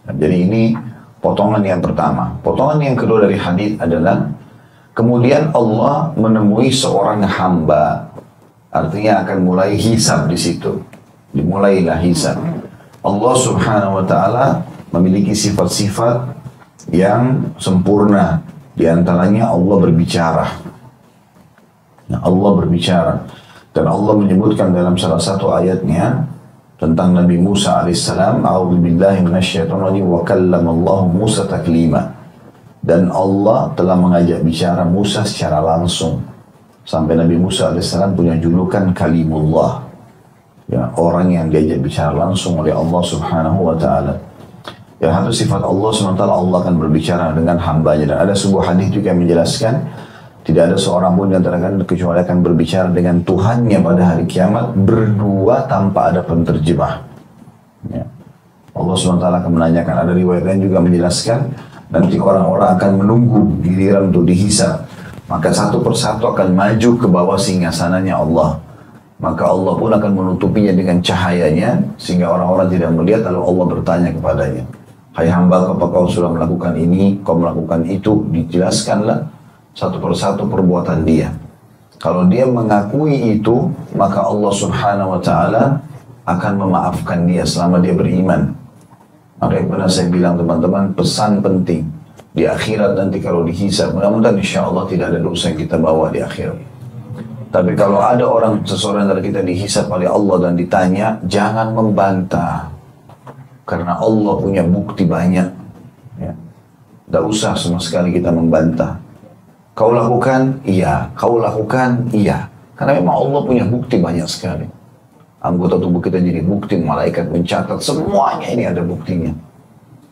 A: Nah, jadi ini potongan yang pertama. Potongan yang kedua dari hadis adalah kemudian Allah menemui seorang hamba, artinya akan mulai hisab di situ. Dimulailah hisab. Allah Subhanahu wa Ta'ala memiliki sifat-sifat yang sempurna. Di antaranya Allah berbicara. Nah, Allah berbicara. Dan Allah menyebutkan dalam salah satu ayatnya tentang Nabi Musa alaihissalam, a'udzubillahi minasyaitonirrajim, wa kallamallahu Musa taklima. Dan Allah telah mengajak bicara Musa secara langsung. Sampai Nabi Musa alaihissalam punya julukan Kalimullah. Ya, orang yang diajak bicara langsung oleh Allah Subhanahu wa Ta'ala. Yang satu sifat Allah SWT, Allah akan berbicara dengan hambanya. Dan ada sebuah hadis juga yang menjelaskan, tidak ada seorang pun yang kalian kecuali akan berbicara dengan Tuhannya pada hari kiamat berdua tanpa ada penterjemah. Ya. Allah SWT akan menanyakan, ada riwayat lain juga menjelaskan, nanti orang-orang akan menunggu giliran untuk dihisab. Maka satu persatu akan maju ke bawah singgasananya Allah. Maka Allah pun akan menutupinya dengan cahayanya, sehingga orang-orang tidak melihat, lalu Allah bertanya kepadanya, hai hamba, apakah kau sudah melakukan ini, kau melakukan itu? Dijelaskanlah satu persatu perbuatan dia. Kalau dia mengakui itu, maka Allah Subhanahu wa Ta'ala akan memaafkan dia selama dia beriman. Maka yang pernah saya bilang teman-teman, pesan penting di akhirat nanti kalau dihisab, mudah-mudahan insya Allah tidak ada dosa yang kita bawa di akhirat. Tapi kalau ada seseorang dari kita dihisab oleh Allah dan ditanya, jangan membantah. Karena Allah punya bukti banyak. Ya. Tidak usah sama sekali kita membantah. Kau lakukan? Iya. Kau lakukan? Iya. Karena memang Allah punya bukti banyak sekali. Anggota tubuh kita jadi bukti, malaikat mencatat, semuanya ini ada buktinya.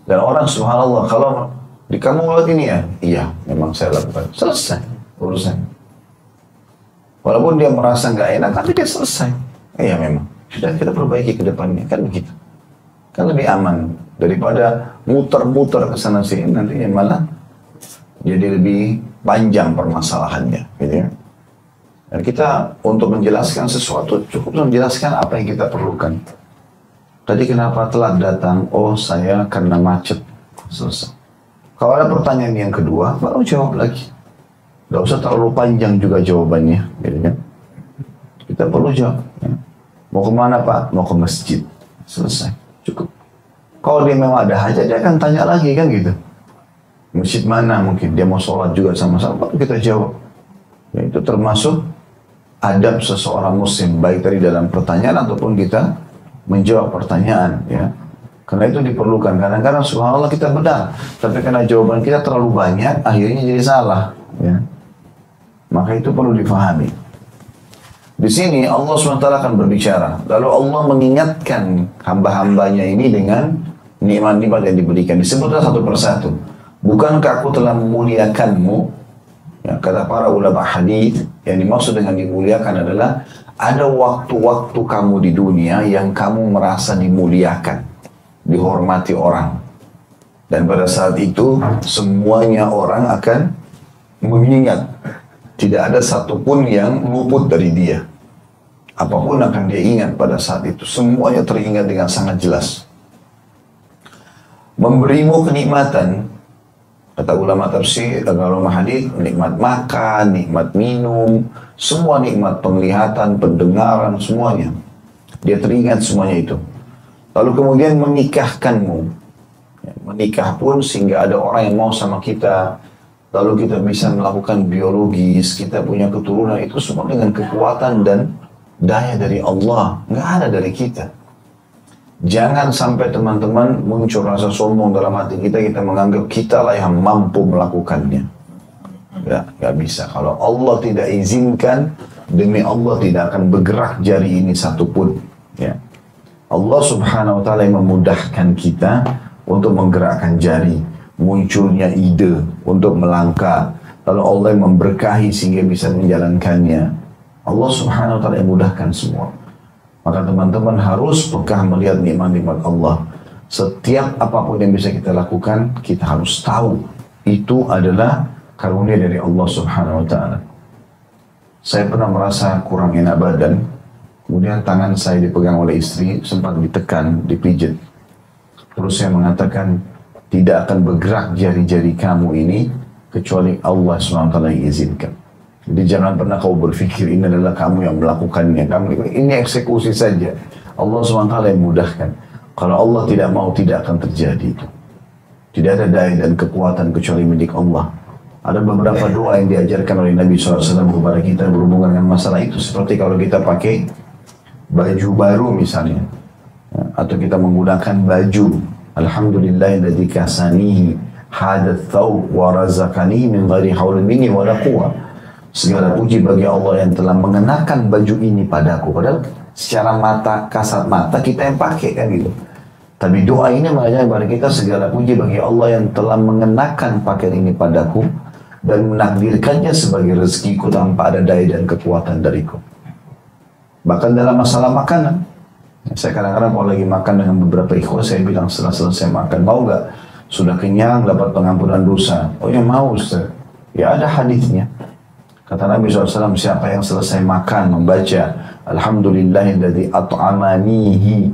A: Dan orang subhanallah, kalau kamu melihat ini ya? Iya, memang saya lakukan. Selesai urusan. Walaupun dia merasa nggak enak, tapi dia selesai. Iya memang. Sudah kita perbaiki ke depannya, kan begitu. Kan lebih aman daripada muter-muter ke sana sini, nantinya malah jadi lebih panjang permasalahannya, gitu ya. Dan kita untuk menjelaskan sesuatu cukup menjelaskan apa yang kita perlukan. Tadi kenapa telat datang? Oh, saya karena macet. Selesai. Kalau ada pertanyaan yang kedua, baru jawab lagi. Gak usah terlalu panjang juga jawabannya, gitu kan? Kita perlu jawab. Ya. Mau kemana Pak? Mau ke masjid. Selesai. Cukup. Kalau dia memang ada hajat, dia akan tanya lagi kan gitu. Masjid mana mungkin? Dia mau sholat juga sama-sama, baru kita jawab. Ya, itu termasuk adab seseorang muslim, baik dari dalam pertanyaan ataupun kita menjawab pertanyaan. Ya. Karena itu diperlukan. Kadang-kadang subhanallah kita benar, tapi karena jawaban kita terlalu banyak, akhirnya jadi salah. Ya. Maka itu perlu difahami. Di sini Allah SWT akan berbicara. Lalu Allah mengingatkan hamba-hambanya ini dengan nikmat-nikmat yang diberikan. Disebutlah satu persatu. Bukankah aku telah memuliakanmu? Ya, kata para ulama hadis, yang dimaksud dengan dimuliakan adalah ada waktu-waktu kamu di dunia yang kamu merasa dimuliakan, dihormati orang. Dan pada saat itu semuanya orang akan mengingat. Tidak ada satupun yang luput dari dia. Apapun akan dia ingat pada saat itu. Semuanya teringat dengan sangat jelas. Memberimu kenikmatan, kata ulama tafsir, kata ulama hadis, nikmat makan, nikmat minum, semua nikmat penglihatan, pendengaran, semuanya. Dia teringat semuanya itu. Lalu kemudian menikahkanmu. Menikah pun sehingga ada orang yang mau sama kita. Lalu kita bisa melakukan biologis, kita punya keturunan, itu semua dengan kekuatan dan daya dari Allah, nggak ada dari kita. Jangan sampai teman-teman muncul rasa sombong dalam hati kita, kita menganggap kita lah yang mampu melakukannya. Nggak bisa. Kalau Allah tidak izinkan, demi Allah tidak akan bergerak jari ini satupun. Ya. Allah subhanahu wa ta'ala yang memudahkan kita untuk menggerakkan jari. Munculnya ide untuk melangkah. Lalu Allah yang memberkahi sehingga bisa menjalankannya. Allah subhanahu wa ta'ala yang mudahkan semua. Maka teman-teman harus peka melihat nikmat-nikmat Allah. Setiap apapun yang bisa kita lakukan, kita harus tahu itu adalah karunia dari Allah subhanahu wa ta'ala. Saya pernah merasa kurang enak badan. Kemudian tangan saya dipegang oleh istri, sempat ditekan, dipijit. Terus saya mengatakan, tidak akan bergerak jari-jari kamu ini kecuali Allah SWT yang izinkan. Jadi jangan pernah kau berpikir ini adalah kamu yang melakukannya. Ini eksekusi saja. Allah SWT yang mudahkan. Kalau Allah tidak mau, tidak akan terjadi itu. Tidak ada daya dan kekuatan kecuali milik Allah. Ada beberapa doa yang diajarkan oleh Nabi SAW kepada kita berhubungan dengan masalah itu. Seperti kalau kita pakai baju baru misalnya. Atau kita menggunakan baju. Alhamdulillahilladzi kasanihi hadat thawb wa razaqani min ghairi haulin minni wala quwwah. Segala puji bagi Allah yang telah mengenakan baju ini padaku. Padahal secara mata, kasat mata kita yang pakai kan gitu. Tapi doa ini mengajarkan kepada kita segala puji bagi Allah yang telah mengenakan pakaian ini padaku dan menakdirkannya sebagai rezekiku tanpa ada daya dan kekuatan dariku. Bahkan dalam masalah makanan, saya kadang-kadang kalau lagi makan dengan beberapa ikhwan, saya bilang setelah selesai makan, mau nggak? Sudah kenyang, dapat pengampunan dosa. Oh ya mau Ustaz. Ya ada hadisnya. Kata Nabi SAW, siapa yang selesai makan, membaca Alhamdulillahilladzi at'amanihi.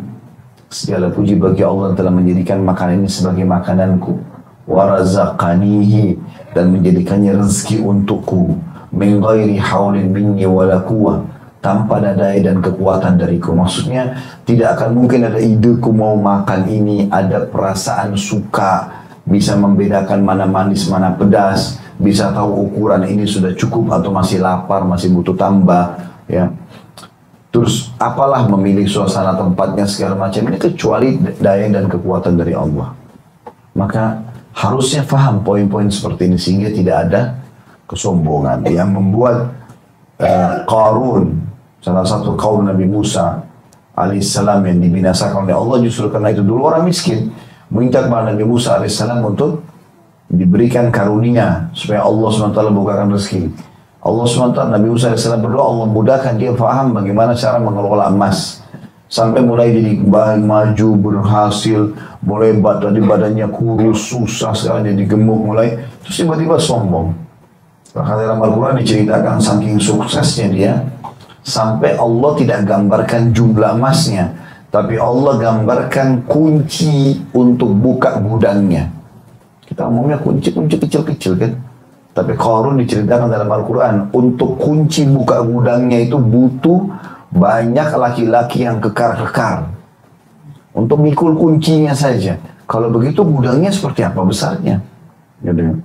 A: Segala puji bagi Allah yang telah menjadikan makanan ini sebagai makananku. Wa razaqanihi. Dan menjadikannya rezeki untukku. Min ghairi haulin minni wala quwwah. Tanpa ada daya dan kekuatan dariku. Maksudnya tidak akan mungkin ada ideku mau makan ini, ada perasaan suka, bisa membedakan mana manis mana pedas, bisa tahu ukuran ini sudah cukup atau masih lapar, masih butuh tambah, ya. Terus apalah memilih suasana tempatnya segala macam ini kecuali daya dan kekuatan dari Allah. Maka harusnya faham poin-poin seperti ini sehingga tidak ada kesombongan yang membuat Qarun, salah satu kaum Nabi Musa alaihissalam yang dibinasakan oleh Allah justru karena itu dulu orang miskin minta kepada Nabi Musa alaihissalam untuk diberikan karunia supaya Allah SWT bukakan rezeki. Allah SWT, Nabi Musa AS berdoa, Allah mudahkan dia faham bagaimana cara mengelola emas. Sampai mulai jadi maju, berhasil, mulai badannya kurus, susah sekali, jadi gemuk mulai. Terus tiba-tiba sombong. Bahkan dalam Al-Quran diceritakan saking suksesnya dia, sampai Allah tidak gambarkan jumlah emasnya, tapi Allah gambarkan kunci untuk buka gudangnya. Kita umumnya kunci-kunci kecil-kecil kan. Tapi Qarun diceritakan dalam Al-Quran, untuk kunci buka gudangnya itu butuh banyak laki-laki yang kekar-kekar. Untuk mikul kuncinya saja. Kalau begitu gudangnya seperti apa besarnya? Gitu.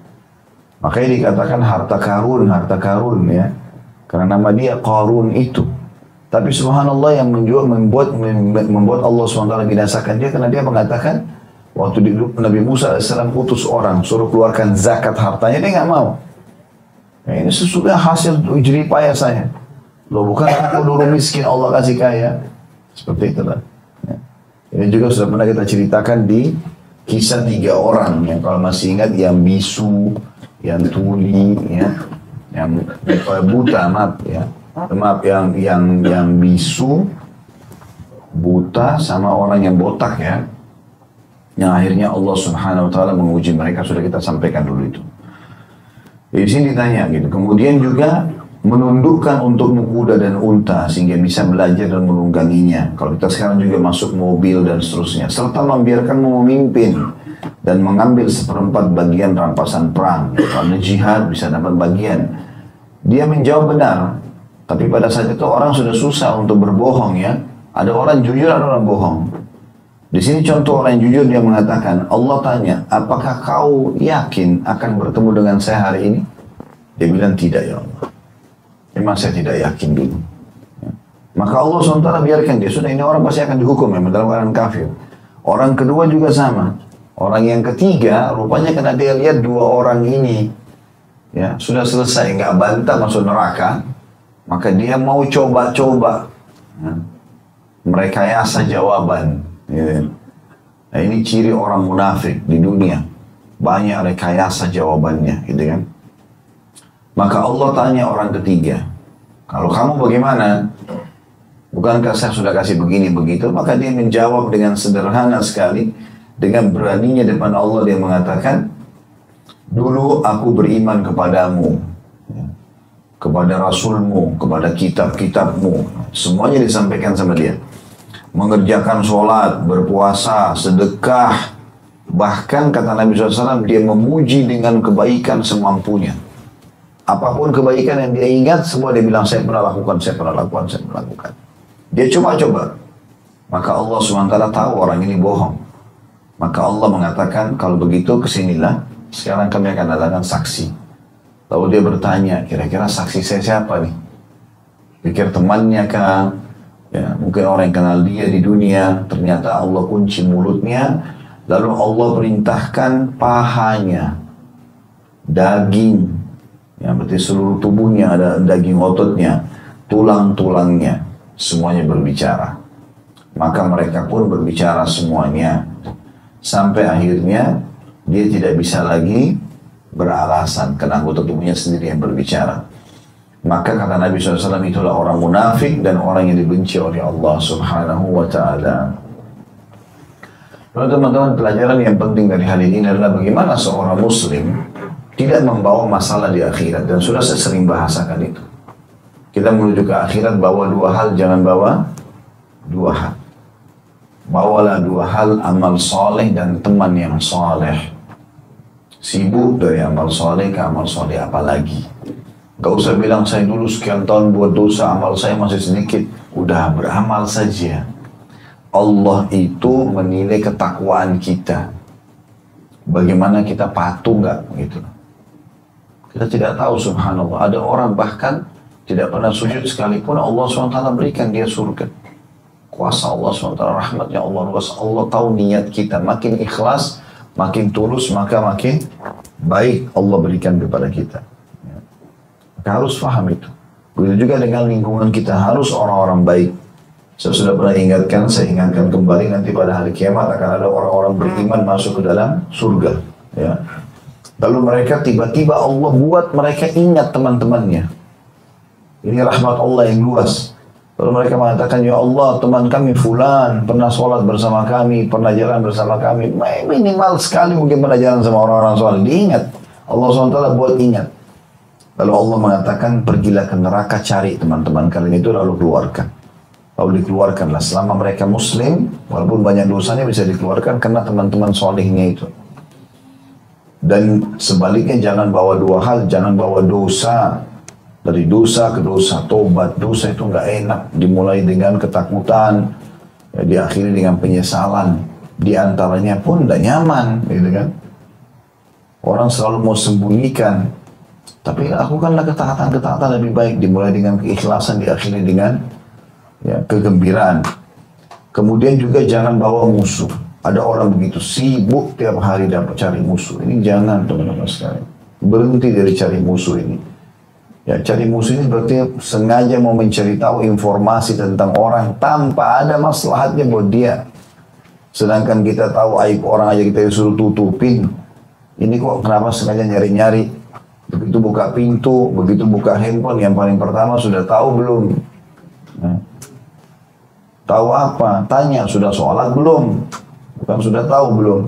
A: Makanya dikatakan harta karun ya. Karena nama dia Qarun itu. Tapi subhanallah yang membuat Allah SWT binasakan dia, karena dia mengatakan, waktu Nabi Musa AS utus orang, suruh keluarkan zakat hartanya, dia nggak mau. Ya, ini sesudah hasil jerih payah saya. Loh, bukan aku dulu miskin, Allah kasih kaya. Seperti itulah. Ya. Ini juga sudah pernah kita ceritakan di kisah 3 orang, yang kalau masih ingat, yang bisu, yang tuli, ya, yang buta, yang bisu, buta, sama orang yang botak ya. Yang akhirnya Allah Subhanahu wa taala menguji mereka, sudah kita sampaikan dulu itu. Di sini ditanya gitu. Kemudian juga menundukkan untuk kuda dan unta sehingga bisa belajar dan menungganginya. Kalau kita sekarang juga masuk mobil dan seterusnya, serta membiarkanmu memimpin dan mengambil 1/4 bagian rampasan perang. Kalau jihad bisa dapat bagian. Dia menjawab benar, tapi pada saat itu orang sudah susah untuk berbohong ya. Ada orang jujur, ada orang bohong. Di sini contoh orang yang jujur, dia mengatakan, Allah tanya, apakah kau yakin akan bertemu dengan saya hari ini? Dia bilang tidak ya Allah. Memang saya tidak yakin dulu. Ya. Maka Allah SWT biarkan dia. Sudah, ini orang pasti akan dihukum ya, dalam keadaan kafir. Orang kedua juga sama. Orang yang ketiga, rupanya karena dia lihat 2 orang ini, ya sudah selesai, nggak bantah masuk neraka, maka dia mau coba-coba. Ya. Merekayasa jawaban. Ya. Nah, ini ciri orang munafik di dunia. Banyak rekayasa jawabannya, gitu kan. Maka Allah tanya orang ketiga, kalau kamu bagaimana? Bukankah saya sudah kasih begini begitu? Maka dia menjawab dengan sederhana sekali, dengan beraninya depan Allah dia mengatakan, dulu aku beriman kepadamu, kepada Rasulmu, kepada kitab-kitabmu. Semuanya disampaikan sama dia. Mengerjakan sholat, berpuasa, sedekah. Bahkan kata Nabi SAW, dia memuji dengan kebaikan semampunya. Apapun kebaikan yang dia ingat, semua dia bilang, saya pernah lakukan, saya pernah lakukan, saya pernah lakukan. Dia coba-coba. Maka Allah SWT tahu orang ini bohong. Maka Allah mengatakan, kalau begitu kesinilah, sekarang kami akan adakan saksi. Lalu dia bertanya, kira-kira saksi saya siapa nih? Pikir temannya kah? Ya, mungkin orang yang kenal dia di dunia. Ternyata Allah kunci mulutnya. Lalu Allah perintahkan pahanya, daging, ya, berarti seluruh tubuhnya ada daging ototnya, tulang-tulangnya, semuanya berbicara. Maka mereka pun berbicara semuanya. Sampai akhirnya dia tidak bisa lagi beralasan, karena anggota tubuhnya sendiri yang berbicara. Maka kata Nabi SAW, itulah orang munafik dan orang yang dibenci oleh Allah Subhanahu wa ta'ala. Lalu teman-teman, pelajaran yang penting dari hal ini adalah bagaimana seorang muslim tidak membawa masalah di akhirat. Dan sudah saya sering bahasakan itu. Kita menuju ke akhirat bawa 2 hal, jangan bawa 2 hal. Bawalah 2 hal, amal soleh dan teman yang soleh. Sibuk dari amal soleh ke amal soleh apalagi. Gak usah bilang saya dulu sekian tahun buat dosa, amal saya masih sedikit. Udah beramal saja. Allah itu menilai ketakwaan kita. Bagaimana kita patuh nggak gitu. Kita tidak tahu, subhanallah. Ada orang bahkan tidak pernah sujud sekalipun, Allah SWT berikan dia surga. Kuasa Allah SWT, rahmatnya Allah luas. Allah tahu niat kita. Makin ikhlas, makin tulus, maka makin baik Allah berikan kepada kita. Maka harus paham itu. Begitu juga dengan lingkungan kita, harus orang-orang baik. Saya sudah pernah ingatkan, saya ingatkan kembali, nanti pada hari kiamat akan ada orang-orang beriman masuk ke dalam surga. Ya. Lalu mereka tiba-tiba Allah buat mereka ingat teman-temannya.
B: Ini rahmat Allah yang luas. Lalu mereka mengatakan, ya Allah, teman kami fulan pernah sholat bersama kami, pernah jalan bersama kami. Minimal sekali mungkin pernah jalan sama orang-orang sholat. Diingat. Allah SWT buat ingat. Lalu Allah mengatakan, pergilah ke neraka, cari teman-teman kalian itu, lalu keluarkan. Lalu dikeluarkanlah. Selama mereka muslim, walaupun banyak dosanya bisa dikeluarkan karena teman-teman solehnya itu. Dan sebaliknya jangan bawa dua hal, jangan bawa dosa. Dari dosa ke dosa, tobat. Dosa itu nggak enak. Dimulai dengan ketakutan, ya, diakhiri dengan penyesalan. Di antaranya pun nggak nyaman, gitu kan. Orang selalu mau sembunyikan. Tapi lakukanlah ketaatan-ketaatan lebih baik. Dimulai dengan keikhlasan, diakhiri dengan ya, kegembiraan. Kemudian juga jangan bawa musuh. Ada orang begitu sibuk tiap hari dapat cari musuh. Ini jangan, teman-teman sekalian. Berhenti dari cari musuh ini. Ya, cari musuh ini berarti sengaja mau mencari tahu informasi tentang orang tanpa ada maslahatnya buat dia. Sedangkan kita tahu aib orang aja kita disuruh tutupin. Ini kok kenapa sengaja nyari-nyari? Begitu buka pintu, begitu buka handphone, yang paling pertama sudah tahu belum? Nah, tahu apa? Tanya, sudah sholat belum? Bukan sudah tahu belum?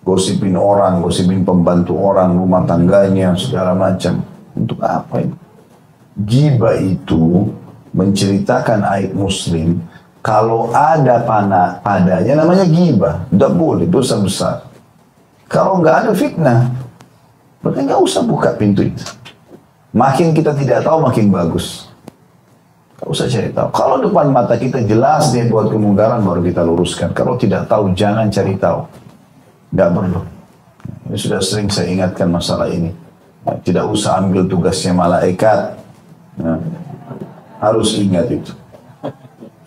B: Gosipin orang, gosipin pembantu orang, rumah tangganya, segala macam. Untuk apa ini? Ghibah itu menceritakan aib muslim. Kalau ada padanya namanya ghibah. Tidak boleh, dosa besar. Kalau nggak ada fitnah, berarti nggak usah buka pintu itu. Makin kita tidak tahu, makin bagus. Nggak usah cari tahu. Kalau depan mata kita jelas dia buat kemungkaran, baru kita luruskan. Kalau tidak tahu, jangan cari tahu. Nggak perlu. Ini sudah sering saya ingatkan masalah ini. Tidak usah ambil tugasnya malaikat. Nah, harus ingat itu.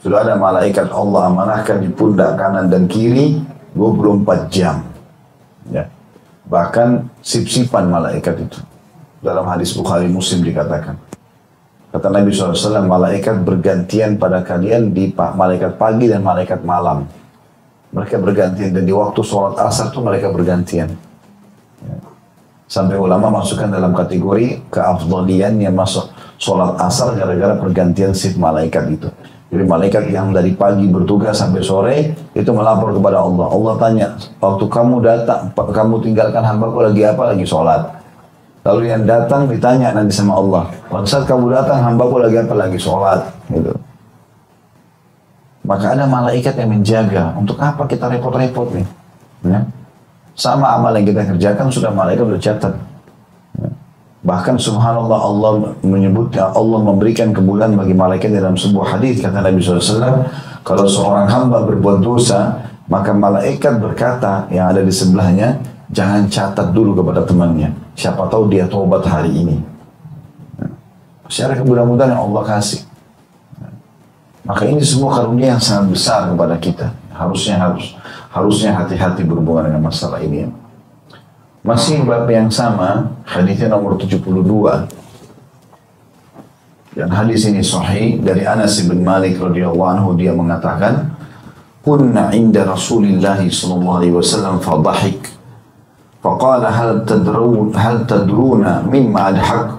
B: Sudah ada malaikat Allah amanahkan di pundak kanan dan kiri 24 jam. Ya. Bahkan sip-sipan malaikat itu. Dalam hadis Bukhari Muslim dikatakan. Kata Nabi SAW, malaikat bergantian pada kalian di malaikat pagi dan malaikat malam. Mereka bergantian dan di waktu sholat asar itu mereka bergantian. Ya. Sampai ulama masukkan dalam kategori keafdalian yang masuk sholat asar gara-gara pergantian shift malaikat itu. Jadi malaikat yang dari pagi bertugas sampai sore itu melapor kepada Allah. Allah tanya, waktu kamu datang, kamu tinggalkan hambaku lagi apa? Lagi sholat. Lalu yang datang ditanya nanti sama Allah, pada saat kamu datang hambaku lagi apa? Lagi sholat. Gitu. Maka ada malaikat yang menjaga. Untuk apa kita repot-repot nih? Ya? Sama amal yang kita kerjakan sudah malaikat sudah catat. Bahkan subhanallah Allah menyebutnya, Allah memberikan kemuliaan bagi malaikat dalam sebuah hadis. Kata Nabi SAW, kalau seorang hamba berbuat dosa, maka malaikat berkata yang ada di sebelahnya, jangan catat dulu kepada temannya. Siapa tahu dia taubat hari ini. Secara kemudahan yang Allah kasih. Maka ini semua karunia yang sangat besar kepada kita. Harusnya hati-hati berhubungan dengan masalah ini. Masih bab yang sama, hadisnya nomor 72. Dan hadis ini sahih dari Anas bin Malik radhiyallahu anhu, dia mengatakan, "Kunna 'inda Rasulillah sallallahu alaihi wasallam fadhahik. Faqala hal tadruna mimma adhak?"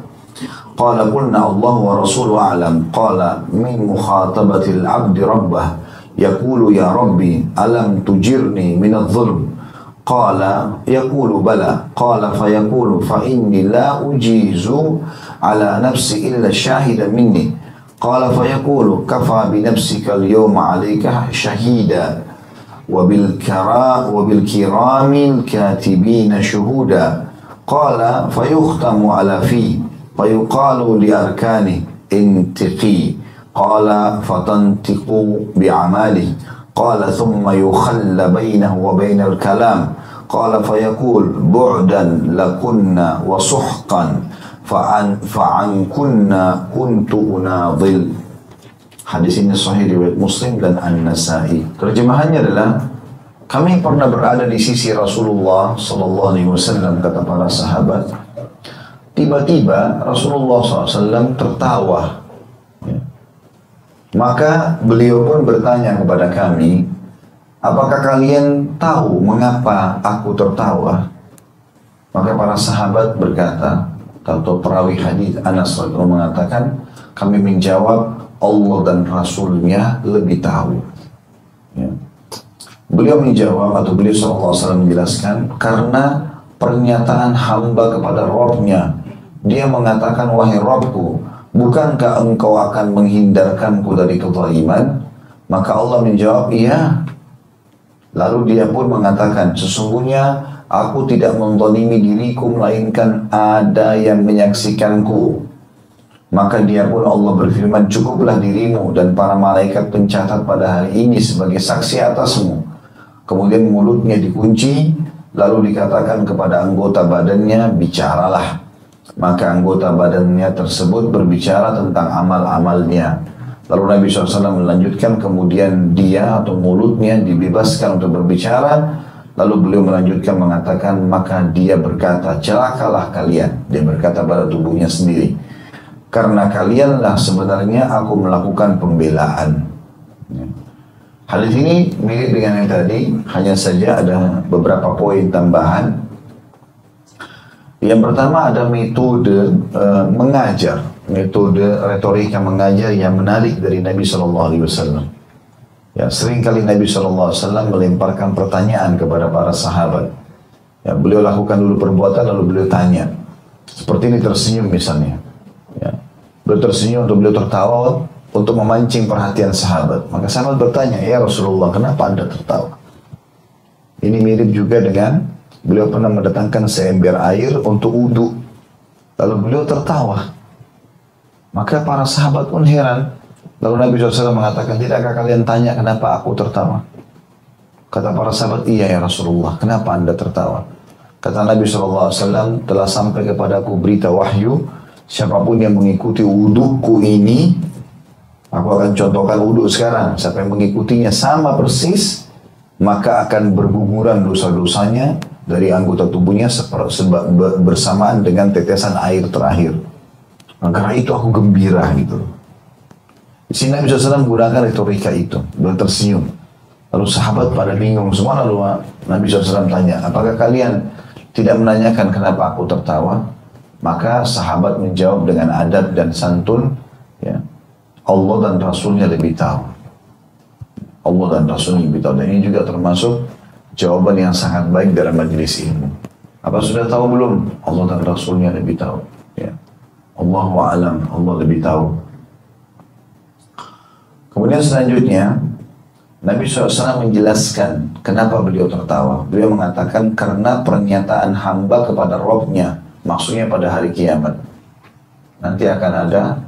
B: Qala qulna Allah wa rasuluhu a'lam. Qala min mukhatabatil 'abdi rabbah yaqulu ya rabbi alam tujirni min adh-dhulm. Qala yaqulu bala. Qala fayaqulu fa inni la ujizu ala nafsi illa shahidan minni. Qala fayaqulu kafa bi nafsika al-yawma 'alayka shahida wa bil kiramil katibina shuhuda. Qala fayukhtamu ala fi fayuqalu li arkani intiqi. Qala fatantiqu bi'amali. قال ثم يخل بينه وبين الكلام. قال فيقول بعدا لكنا وسحقا فعنكنا كنت أناضل. Hadis ini sahih riwayat Muslim dan An-Nasai. Terjemahannya adalah, kami pernah berada di sisi Rasulullah sallallahu alaihi wasallam, kata para sahabat. Tiba-tiba Rasulullah SAW tertawa. Maka beliau pun bertanya kepada kami, apakah kalian tahu mengapa aku tertawa? Maka para sahabat berkata, atau perawi hadis Anas radhiyallahu mengatakan, kami menjawab Allah dan Rasulnya lebih tahu. Ya. Beliau menjawab atau beliau SAW menjelaskan, karena pernyataan hamba kepada Rabb-nya, dia mengatakan, wahai Rabbku, bukankah engkau akan menghindarkanku dari kezaliman? Maka Allah menjawab, iya. Lalu dia pun mengatakan, sesungguhnya aku tidak menzalimi diriku, melainkan ada yang menyaksikanku. Maka dia pun Allah berfirman, cukuplah dirimu dan para malaikat pencatat pada hari ini sebagai saksi atasmu. Kemudian mulutnya dikunci, lalu dikatakan kepada anggota badannya, bicaralah. Maka anggota badannya tersebut berbicara tentang amal-amalnya. Lalu Nabi SAW melanjutkan, kemudian dia atau mulutnya dibebaskan untuk berbicara. Lalu beliau melanjutkan mengatakan, maka dia berkata, celakalah kalian. Dia berkata pada tubuhnya sendiri, karena kalianlah sebenarnya aku melakukan pembelaan. Hadis ini mirip dengan yang tadi, hanya saja ada beberapa poin tambahan. Yang pertama ada metode mengajar, metode retorika mengajar yang menarik dari Nabi SAW. Ya, seringkali Nabi SAW melemparkan pertanyaan kepada para sahabat. Ya, beliau lakukan dulu perbuatan lalu beliau tanya. Seperti ini tersenyum misalnya. Ya, beliau tersenyum untuk beliau tertawa untuk memancing perhatian sahabat. Maka sahabat bertanya, ya Rasulullah, kenapa Anda tertawa? Ini mirip juga dengan beliau pernah mendatangkan seember air untuk wudu. Lalu beliau tertawa. Maka para sahabat pun heran. Lalu Nabi SAW mengatakan, tidakkah kalian tanya kenapa aku tertawa? Kata para sahabat, iya ya Rasulullah, kenapa Anda tertawa? Kata Nabi SAW, telah sampai kepadaku berita wahyu, siapapun yang mengikuti wuduku ini, aku akan contohkan wudhu sekarang, siapa yang mengikutinya sama persis, maka akan berguguran dosa-dosanya dari anggota tubuhnya bersamaan dengan tetesan air terakhir. Karena itu aku gembira gitu. Di sini Nabi SAW menggunakan retorika itu, beliau tersenyum. Lalu sahabat pada bingung semua, lalu Nabi SAW tanya, apakah kalian tidak menanyakan kenapa aku tertawa? Maka sahabat menjawab dengan adab dan santun, ya, Allah dan Rasulnya lebih tahu. Allah dan Rasulnya lebih tahu. Dan ini juga termasuk jawaban yang sangat baik dalam majelis ilmu. Apa sudah tahu belum? Allah dan Rasulnya lebih tahu. Ya. Allahu a'lam, Allah lebih tahu. Kemudian selanjutnya, Nabi SAW menjelaskan kenapa beliau tertawa. Beliau mengatakan karena pernyataan hamba kepada Rabb-nya, maksudnya pada hari kiamat. Nanti akan ada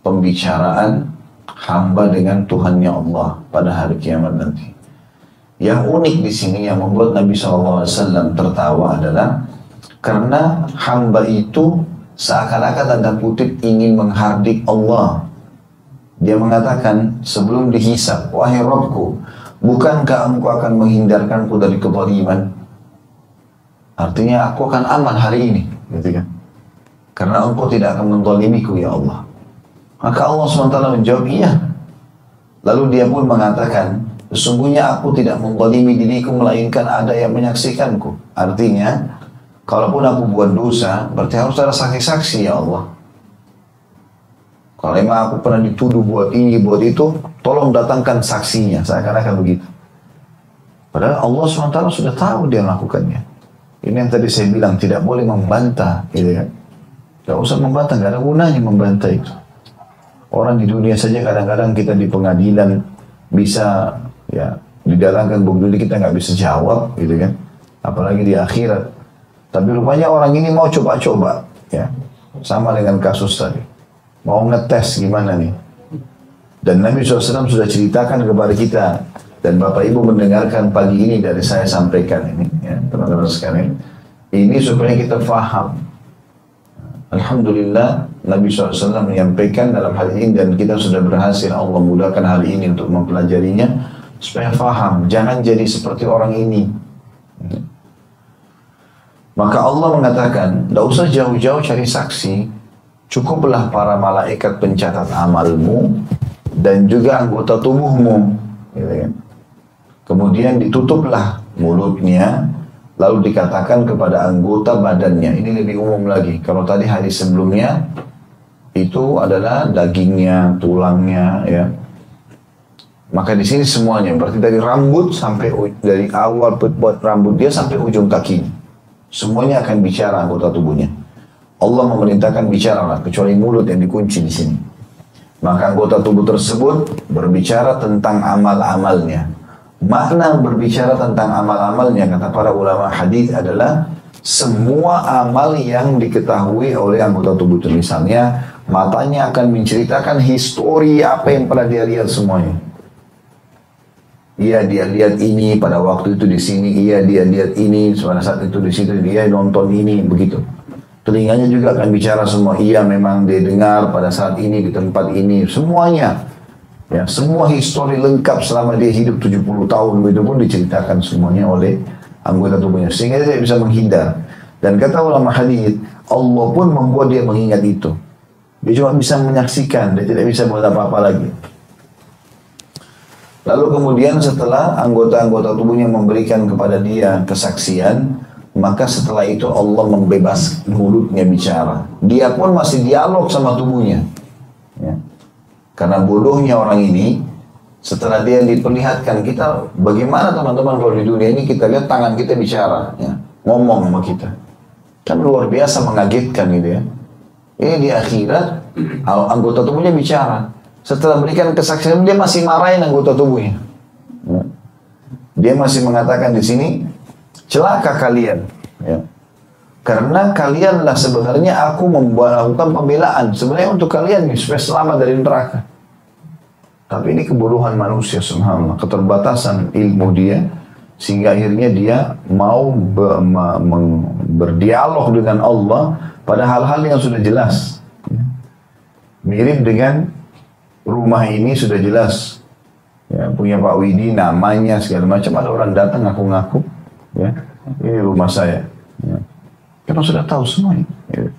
B: pembicaraan hamba dengan Tuhannya Allah pada hari kiamat nanti. Yang unik di sini yang membuat Nabi SAW tertawa adalah karena hamba itu seakan-akan tanda kutip ingin menghardik Allah. Dia mengatakan sebelum dihisab, wahai Rabbku, bukankah engkau akan menghindarkanku dari kezaliman? Artinya aku akan aman hari ini, gitu kan? Karena engkau tidak akan menzalimiku ya Allah. Maka Allah SWT menjawab, iya. Lalu dia pun mengatakan, sesungguhnya aku tidak menzalimi diriku, melainkan ada yang menyaksikanku. Artinya, kalaupun aku buat dosa, berarti harus ada saksi-saksi ya Allah. Kalau memang aku pernah dituduh buat ini, buat itu, tolong datangkan saksinya, seakan-akan begitu. Padahal Allah SWT sudah tahu dia melakukannya. Ini yang tadi saya bilang, tidak boleh membantah, gitu kan. Gak usah membantah, gak ada gunanya membantah itu. Orang di dunia saja kadang-kadang kita di pengadilan bisa ya didatangkan bukti kita nggak bisa jawab, gitu kan. Apalagi di akhirat. Tapi rupanya orang ini mau coba-coba, ya. Sama dengan kasus tadi. Mau ngetes gimana nih. Dan Nabi SAW sudah ceritakan kepada kita. Dan Bapak Ibu mendengarkan pagi ini dari saya sampaikan ini. Ya, teman-teman sekalian. Ini supaya kita faham. Alhamdulillah Nabi SAW menyampaikan dalam hal ini. Dan kita sudah berhasil Allah mudahkan hal ini untuk mempelajarinya. Supaya faham. Jangan jadi seperti orang ini. Maka Allah mengatakan, tidak usah jauh-jauh cari saksi. Cukuplah para malaikat pencatat amalmu dan juga anggota tubuhmu. Gitu kan? Kemudian ditutuplah mulutnya, lalu dikatakan kepada anggota badannya. Ini lebih umum lagi. Kalau tadi hadis sebelumnya itu adalah dagingnya, tulangnya, ya. Maka di sini semuanya, berarti dari rambut sampai dari awal buat rambut dia sampai ujung kakinya, semuanya akan bicara anggota tubuhnya. Allah memerintahkan bicaralah, kecuali mulut yang dikunci di sini. Maka anggota tubuh tersebut berbicara tentang amal-amalnya. Makna berbicara tentang amal-amalnya, kata para ulama hadis, adalah semua amal yang diketahui oleh anggota tubuh itu. Misalnya, matanya akan menceritakan histori apa yang pernah dia lihat semuanya. Iya, dia lihat ini pada waktu itu di sini. Iya, dia lihat ini pada saat itu di situ. Dia nonton ini, begitu. Telinganya juga akan bicara semua. Iya, memang dia dengar pada saat ini di tempat ini. Semuanya. Ya, semua histori lengkap selama dia hidup 70 tahun itu pun diceritakan semuanya oleh anggota tubuhnya, sehingga dia tidak bisa menghindar. Dan kata ulama hadis, Allah pun membuat dia mengingat itu. Dia cuma bisa menyaksikan, dia tidak bisa buat apa-apa lagi. Lalu kemudian setelah anggota-anggota tubuhnya memberikan kepada dia kesaksian, maka setelah itu Allah membebaskan mulutnya bicara. Dia pun masih dialog sama tubuhnya. Ya. Karena bodohnya orang ini, setelah dia diperlihatkan kita, bagaimana teman-teman kalau di dunia ini kita lihat tangan kita bicara, ya, ngomong sama kita. Kan luar biasa mengagetkan gitu ya. Ini di akhirat, anggota tubuhnya bicara. Setelah berikan kesaksian, dia masih marahin anggota tubuhnya. Ya. Dia masih mengatakan di sini, celaka kalian. Ya. Karena kalianlah sebenarnya aku melakukan pembelaan. Sebenarnya untuk kalian supaya selamat dari neraka. Tapi ini kebodohan manusia, subhanallah. Keterbatasan ilmu dia. Sehingga akhirnya dia mau berdialog dengan Allah pada hal-hal yang sudah jelas. Mirip dengan rumah ini sudah jelas. Ya, punya Pak Widi, namanya, segala macam. Ada orang datang ngaku-ngaku. Ya, ini rumah saya. Ya. Karena sudah tahu semuanya. Ya.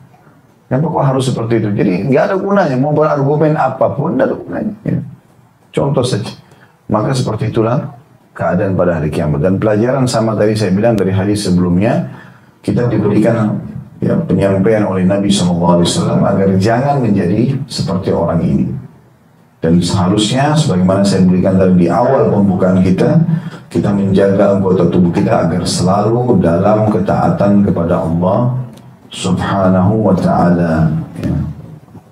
B: Kenapa kok harus seperti itu? Jadi nggak ada gunanya. Mau berargumen apapun, nggak ada gunanya. Ya. Contoh saja. Maka seperti itulah keadaan pada hari kiamat. Dan pelajaran sama tadi saya bilang dari hadis sebelumnya, kita diberikan ya, penyampaian oleh Nabi SAW agar jangan menjadi seperti orang ini. Dan seharusnya, sebagaimana saya berikan tadi di awal pembukaan kita menjaga anggota tubuh kita agar selalu dalam ketaatan kepada Allah Subhanahu wa ta'ala. Ya.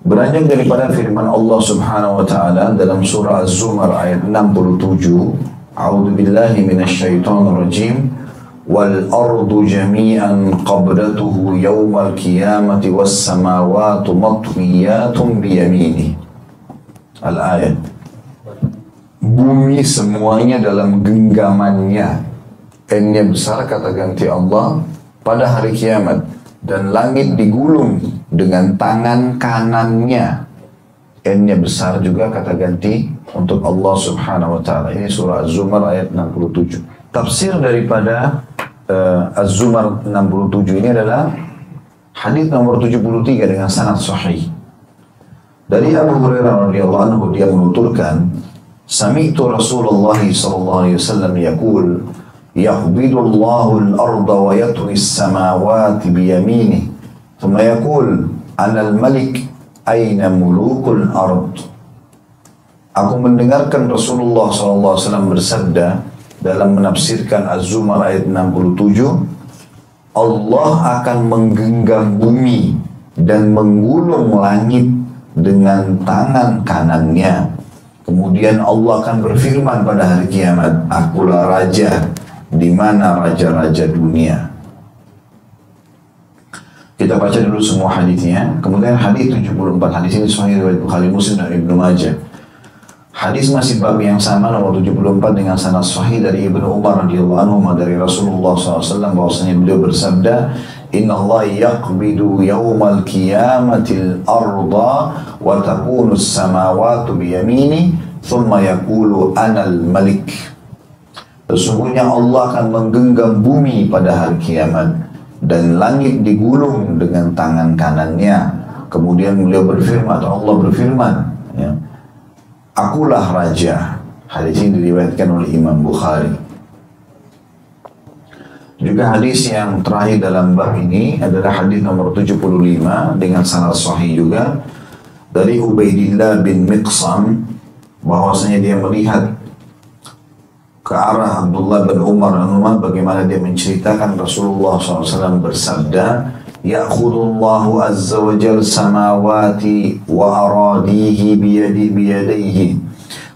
B: Beranjak daripada firman Allah Subhanahu wa ta'ala dalam surah Az-Zumar ayat 67, A'udzu billahi minasyaitonir rajim. Wal ardu jami'an qabdatuhu yawmal qiyamati was samawati matwiyatun biyaminihi. Al-ayat. Bumi semuanya dalam genggamannya. N-nya besar kata ganti Allah pada hari kiamat. Dan langit digulung dengan tangan kanannya. N-nya besar juga kata ganti untuk Allah Subhanahu wa ta'ala. Ini surah Az-Zumar ayat 67. Tafsir daripada Az-Zumar 67 ini adalah hadis nomor 73 dengan sanad sahih. Dari Abu Hurairah radhiyallahu anhu, dia menuturkan, sami'tu Rasulullah sallallahu alaihi wasallam yaqul, yaqbidu Allahu al-ardha wa yatwi as-samawati bi yaminihi, thumma yaqul, ana al-malik, aina mulukul ard. Aku mendengarkan Rasulullah sallallahu alaihi wasallam bersabda dalam menafsirkan Az-Zumar ayat 67, Allah akan menggenggam bumi dan menggulung langit dengan tangan kanannya. Kemudian Allah akan berfirman pada hari kiamat, akulah raja, di mana raja-raja dunia. Kita baca dulu semua hadisnya. Kemudian hadis 74, hadis ini sahih riwayat Bukhari, Muslim dan Ibnu Majah. Hadis masih bab yang sama nomor 74 dengan sanad sahih dari Ibnu Umar radhiyallahu anhu dari Rasulullah SAW bahwasanya beliau bersabda, Inna Allah yaqbidu yawmal qiyamatil arda wa takunu as-samawatu biyamini thumma yaqulu anal malik. Sesungguhnya Allah akan menggenggam bumi pada hari kiamat dan langit digulung dengan tangan kanannya. Kemudian beliau berfirman, atau Allah berfirman, ya, akulah raja. Hadis ini diriwayatkan oleh Imam Bukhari. Juga hadis yang terakhir dalam bab ini adalah hadis nomor 75 dengan sanad sahih juga dari Ubaidillah bin Miqsam, bahwasanya dia melihat ke arah Abdullah bin Umar bagaimana dia menceritakan Rasulullah SAW bersabda, "Ya'khudullahu azza wa jal samawati wa aradihi biyadaihi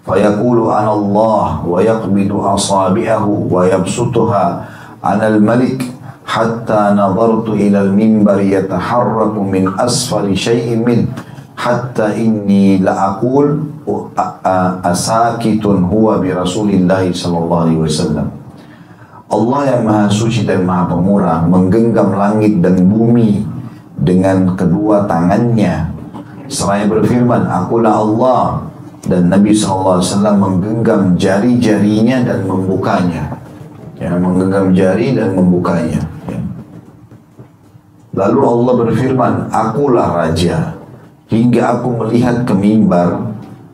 B: fayaqulu ana Allah wa yaqbidu asabi'ahu wa yabsutuha ana al-malik hatta nadartu ila al-mimbar yataharraku min asfali syai'in min hatta inni la aqul asakitun huwa bi Rasulillah sallallahu alaihi wasallam." Allah yang maha suci dan maha pemurah menggenggam langit dan bumi dengan kedua tangannya seraya berfirman, "Akulah Allah," dan Nabi sallallahu alaihi wasallam menggenggam jari-jarinya dan membukanya. Ya, menggenggam jari dan membukanya. Ya. Lalu Allah berfirman, "Akulah raja," hingga aku melihat ke mimbar.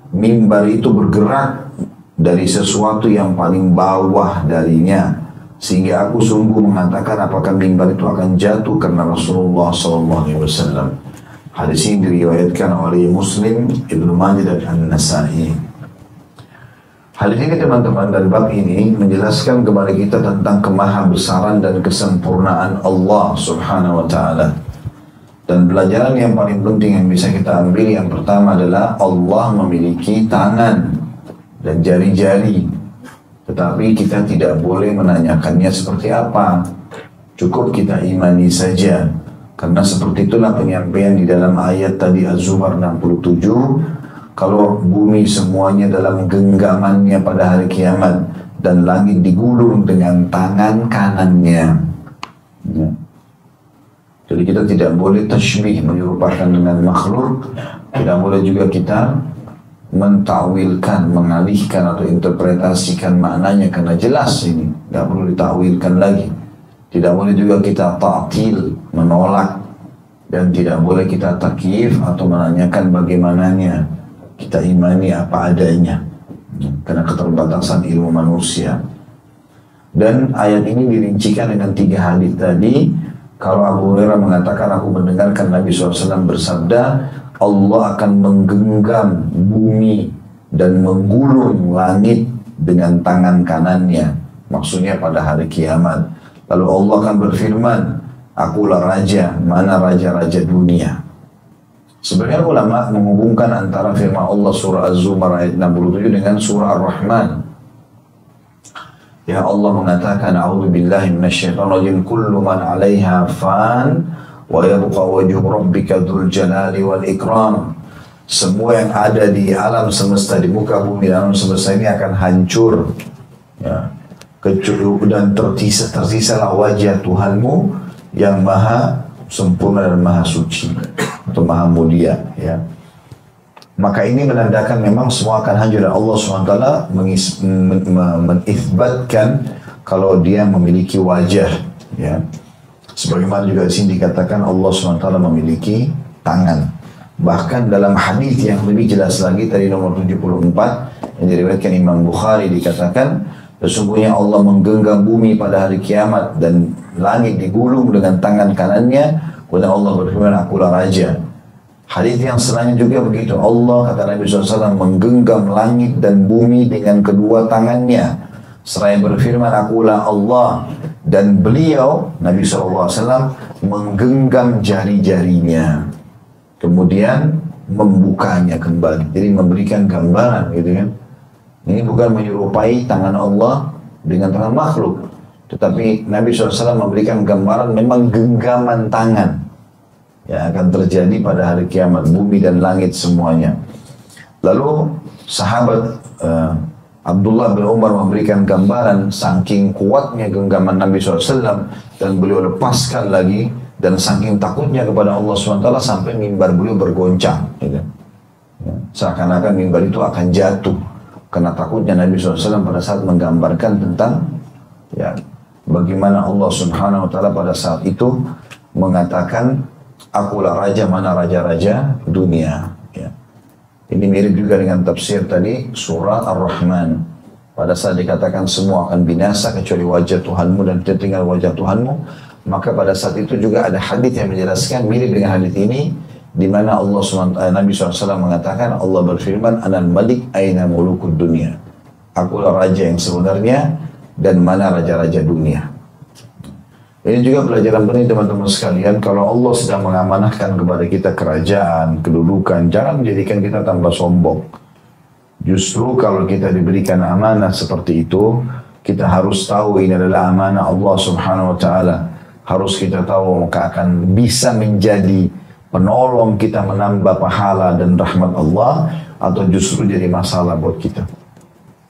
B: Mimbar itu bergerak dari sesuatu yang paling bawah darinya, sehingga aku sungguh mengatakan apakah mimbar itu akan jatuh karena Rasulullah SAW. Hadis ini diriwayatkan oleh Muslim, Ibnu Majah dan An-Nasai. Hadis ini teman-teman dari bab ini menjelaskan kepada kita tentang kemahabesaran dan kesempurnaan Allah Subhanahu wa Ta'ala. Dan pelajaran yang paling penting yang bisa kita ambil yang pertama adalah Allah memiliki tangan dan jari-jari. Tetapi kita tidak boleh menanyakannya seperti apa. Cukup kita imani saja. Karena seperti itulah penyampaian di dalam ayat tadi Az-Zumar 67. Kalau bumi semuanya dalam genggamannya pada hari kiamat dan langit digulung dengan tangan kanannya. Ya. Jadi kita tidak boleh tasybih, menyerupakan dengan makhluk. Tidak boleh juga kita mentawilkan, mengalihkan atau interpretasikan maknanya karena jelas ini. Tidak perlu ditakwilkan lagi. Tidak boleh juga kita ta'til, menolak. Dan tidak boleh kita takyif atau menanyakan bagaimananya. Kita imani apa adanya. Karena keterbatasan ilmu manusia. Dan ayat ini dirincikan dengan 3 hadis tadi. Kalau Abu Hurairah mengatakan, aku mendengarkan Nabi SAW bersabda, Allah akan menggenggam bumi dan menggulung langit dengan tangan kanannya. Maksudnya pada hari kiamat. Lalu Allah akan berfirman, akulah raja, mana raja-raja dunia. Sebenarnya ulama menghubungkan antara firman Allah surah Az-Zumar ayat 67 dengan surah Ar-Rahman. Ya Allah mengatakan, a'udzubillahi minasyaitonirrajim, kullu man 'alaiha fan wa yabqa wajhu rabbika dzul jalali wal ikram. Semua yang ada di alam semesta, di muka bumi dan alam semesta ini akan hancur. Ya. Dan tersisalah wajah Tuhanmu yang maha sempurna dan maha suci atau maha mulia. Ya. Maka ini menandakan memang semua akan hancur dan Allah SWT mengisbatkan kalau dia memiliki wajah. Ya. Sebagaimana juga di sini dikatakan Allah SWT memiliki tangan. Bahkan dalam hadis yang lebih jelas lagi tadi nomor 74 yang diriwayatkan Imam Bukhari dikatakan, sesungguhnya Allah menggenggam bumi pada hari kiamat dan langit digulung dengan tangan kanannya. Kemudian Allah berfirman, akulah raja. Hadis yang selanjutnya juga begitu. Allah, kata Nabi SAW, menggenggam langit dan bumi dengan kedua tangannya. Seraya berfirman, akulah Allah. Dan beliau, Nabi SAW, menggenggam jari-jarinya. Kemudian membukanya kembali. Jadi memberikan gambaran gitu kan. Ini bukan menyerupai tangan Allah dengan tangan makhluk. Tetapi Nabi SAW memberikan gambaran memang genggaman tangan yang akan terjadi pada hari kiamat, bumi dan langit semuanya. Lalu sahabat Abdullah bin Umar memberikan gambaran saking kuatnya genggaman Nabi SAW dan beliau lepaskan lagi dan saking takutnya kepada Allah SWT sampai mimbar beliau bergoncang. Gitu. Ya, seakan-akan mimbar itu akan jatuh karena takutnya Nabi SAW pada saat menggambarkan tentang ya, bagaimana Allah Subhanahu Wa Taala pada saat itu mengatakan, akulah raja, mana raja-raja dunia. Ya. Ini mirip juga dengan tafsir tadi surah Ar-Rahman. pada saat dikatakan semua akan binasa kecuali wajah Tuhanmu dan tidak tinggal wajah Tuhanmu, maka pada saat itu juga ada hadis yang menjelaskan mirip dengan hadis ini, di mana Nabi SAW mengatakan, Allah berfirman, Anal Malik aina mulukud dunia. Akulah raja yang sebenarnya dan mana raja-raja dunia. Ini juga pelajaran penting teman-teman sekalian, kalau Allah sedang mengamanahkan kepada kita kerajaan, kedudukan, jangan menjadikan kita tambah sombong. Justru kalau kita diberikan amanah seperti itu, kita harus tahu ini adalah amanah Allah Subhanahu wa Ta'ala. Harus kita tahu maka akan bisa menjadi penolong kita menambah pahala dan rahmat Allah, atau justru jadi masalah buat kita.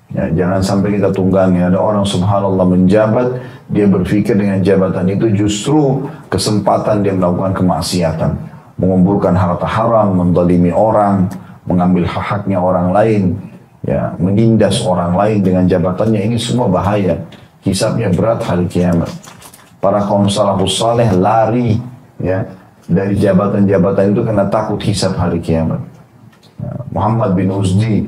B: Ya, jangan sampai kita tunggangi. Ada orang subhanallah menjabat, dia berpikir dengan jabatan itu justru kesempatan dia melakukan kemaksiatan, mengumpulkan harta haram, mendalimi orang, mengambil hak-haknya orang lain, ya, menindas orang lain dengan jabatannya. Ini semua bahaya, hisabnya berat hari kiamat. Para kaum salafus saleh lari, ya, dari jabatan-jabatan itu karena takut hisab hari kiamat. Muhammad Al-Uzdi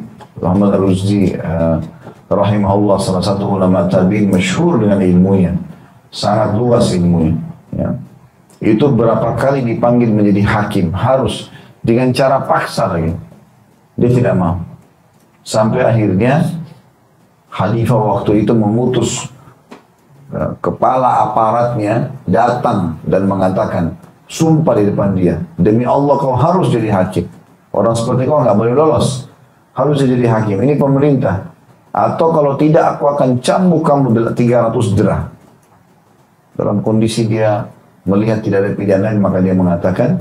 B: rahimahullah, salah satu ulama tabi'in masyhur dengan ilmunya, sangat luas ilmunya, ya. Itu berapa kali dipanggil menjadi hakim, harus dengan cara paksa lagi, dia tidak mau. Sampai akhirnya khalifah waktu itu memutus, kepala aparatnya datang dan mengatakan, sumpah di depan dia, demi Allah kau harus jadi hakim. Orang seperti kau nggak boleh lolos, harus jadi hakim. Ini pemerintah. Atau kalau tidak aku akan cambuk kamu 300 dirham. Dalam kondisi dia melihat tidak ada pidana, maka dia mengatakan,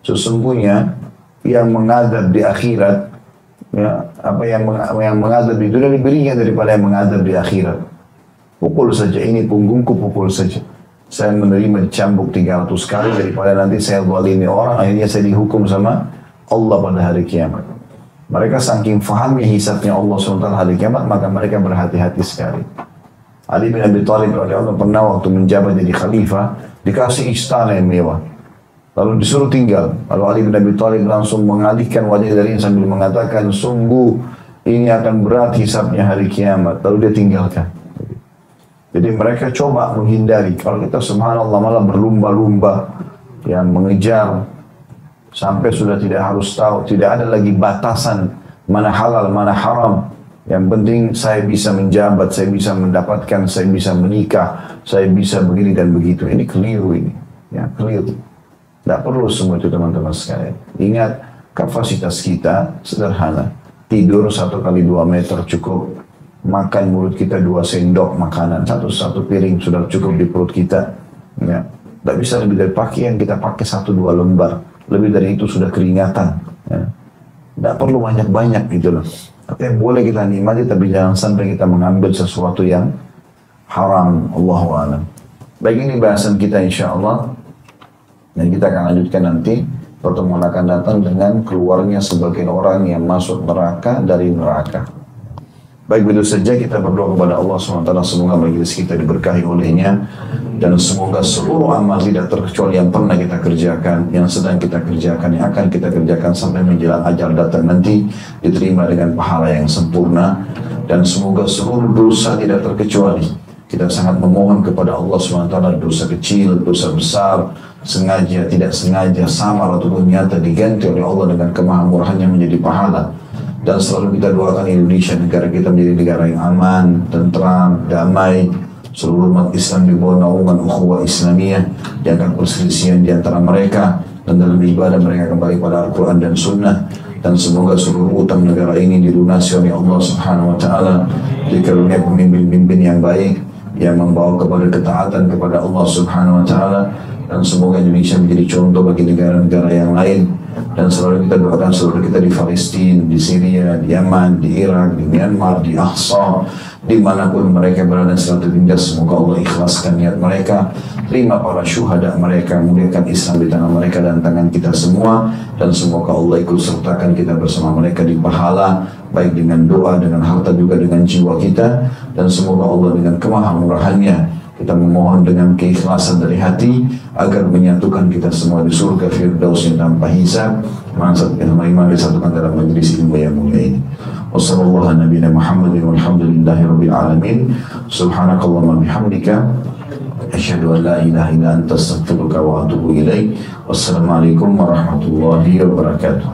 B: sesungguhnya yang mengadab di akhirat, ya, yang mengadab di dunia lebih ringan daripada yang mengadab di akhirat. Pukul saja ini punggungku, pukul saja. Saya menerima dicambuk 300 kali daripada nanti saya zalimi orang, akhirnya saya dihukum sama Allah pada hari kiamat. Mereka saking fahamnya hisabnya Allah SWT hari kiamat, maka mereka berhati-hati sekali. Ali bin Abi Thalib radhiyallahu pernah waktu menjabat jadi khalifah, dikasih istana yang mewah, lalu disuruh tinggal. Lalu Ali bin Abi Thalib langsung mengalihkan wajah dari sambil mengatakan, sungguh ini akan berat hisabnya hari kiamat. Lalu dia tinggalkan. Jadi mereka coba menghindari. Kalau kita subhanallah malah berlumba-lumba, yang mengejar, sampai sudah tidak harus tahu, tidak ada lagi batasan mana halal, mana haram. Yang penting saya bisa menjabat, saya bisa mendapatkan, saya bisa menikah, saya bisa begini dan begitu. Ini keliru ini, ya keliru. Tidak perlu semua itu teman-teman sekalian. Ingat, kapasitas kita sederhana. Tidur 1 kali 2 meter cukup. Makan mulut kita 2 sendok makanan, satu piring sudah cukup di perut kita. Ya. Tidak bisa lebih dari pakaian kita pakai 1-2 lembar. Lebih dari itu sudah keringatan. Ya. Tidak perlu banyak-banyak gitu loh. Artinya boleh kita nikmati, tapi jangan sampai kita mengambil sesuatu yang haram. Allahu a'lam. Baik, ini bahasan kita insya Allah. Dan kita akan lanjutkan nanti. Pertemuan akan datang dengan keluarnya sebagian orang yang masuk neraka dari neraka. Baik, begitu saja kita berdoa kepada Allah SWT, semoga majelis kita diberkahi olehnya, dan semoga seluruh amal tidak terkecuali yang pernah kita kerjakan, yang sedang kita kerjakan, yang akan kita kerjakan sampai menjelang ajal datang nanti diterima dengan pahala yang sempurna, dan semoga seluruh dosa tidak terkecuali. Kita sangat memohon kepada Allah SWT, dosa kecil, dosa besar, sengaja, tidak sengaja, samar ataupun nyata, diganti oleh Allah dengan kemahamurahannya menjadi pahala. Dan selalu kita doakan Indonesia, negara kita menjadi negara yang aman, tentram, damai. Seluruh umat Islam di bawah naungan ukhuwah Islamiyah, jangan perselisihan di antara mereka, dan dalam ibadah mereka kembali pada Al-Quran dan Sunnah. Dan semoga seluruh utang negara ini dilunasi oleh Allah Subhanahu Wa Taala, dikarunia pemimpin-pemimpin yang baik, yang membawa kepada ketaatan kepada Allah Subhanahu Wa Taala. Dan semoga Indonesia menjadi contoh bagi negara-negara yang lain. Dan selalu kita doakan saudara kita di Palestina, di Syria, di Yaman, di Irak, di Myanmar, di Aqsa, dimanapun mereka berada selalu tindas. Semoga Allah ikhlaskan niat mereka, terima para syuhada mereka, muliakan Islam di tangan mereka dan tangan kita semua. Dan semoga Allah ikut sertakan kita bersama mereka di pahala, baik dengan doa, dengan harta, juga dengan jiwa kita. Dan semoga Allah dengan kemahamurahannya, kita memohon dengan keikhlasan dari hati agar menyatukan kita semua di surga Firdaus yang tanpa hisab. Maksud yang disatukan dalam majlis ilmu yang mulia ini.
A: Wa sallallahu ala nabiyina Muhammadin walhamdulillahi rabbil alamin. Subhanakallahumma bihamdika asyhadu an la ilaha illa anta astaghfiruka wa atubu ilaik. Wassalamualaikum warahmatullahi wabarakatuh.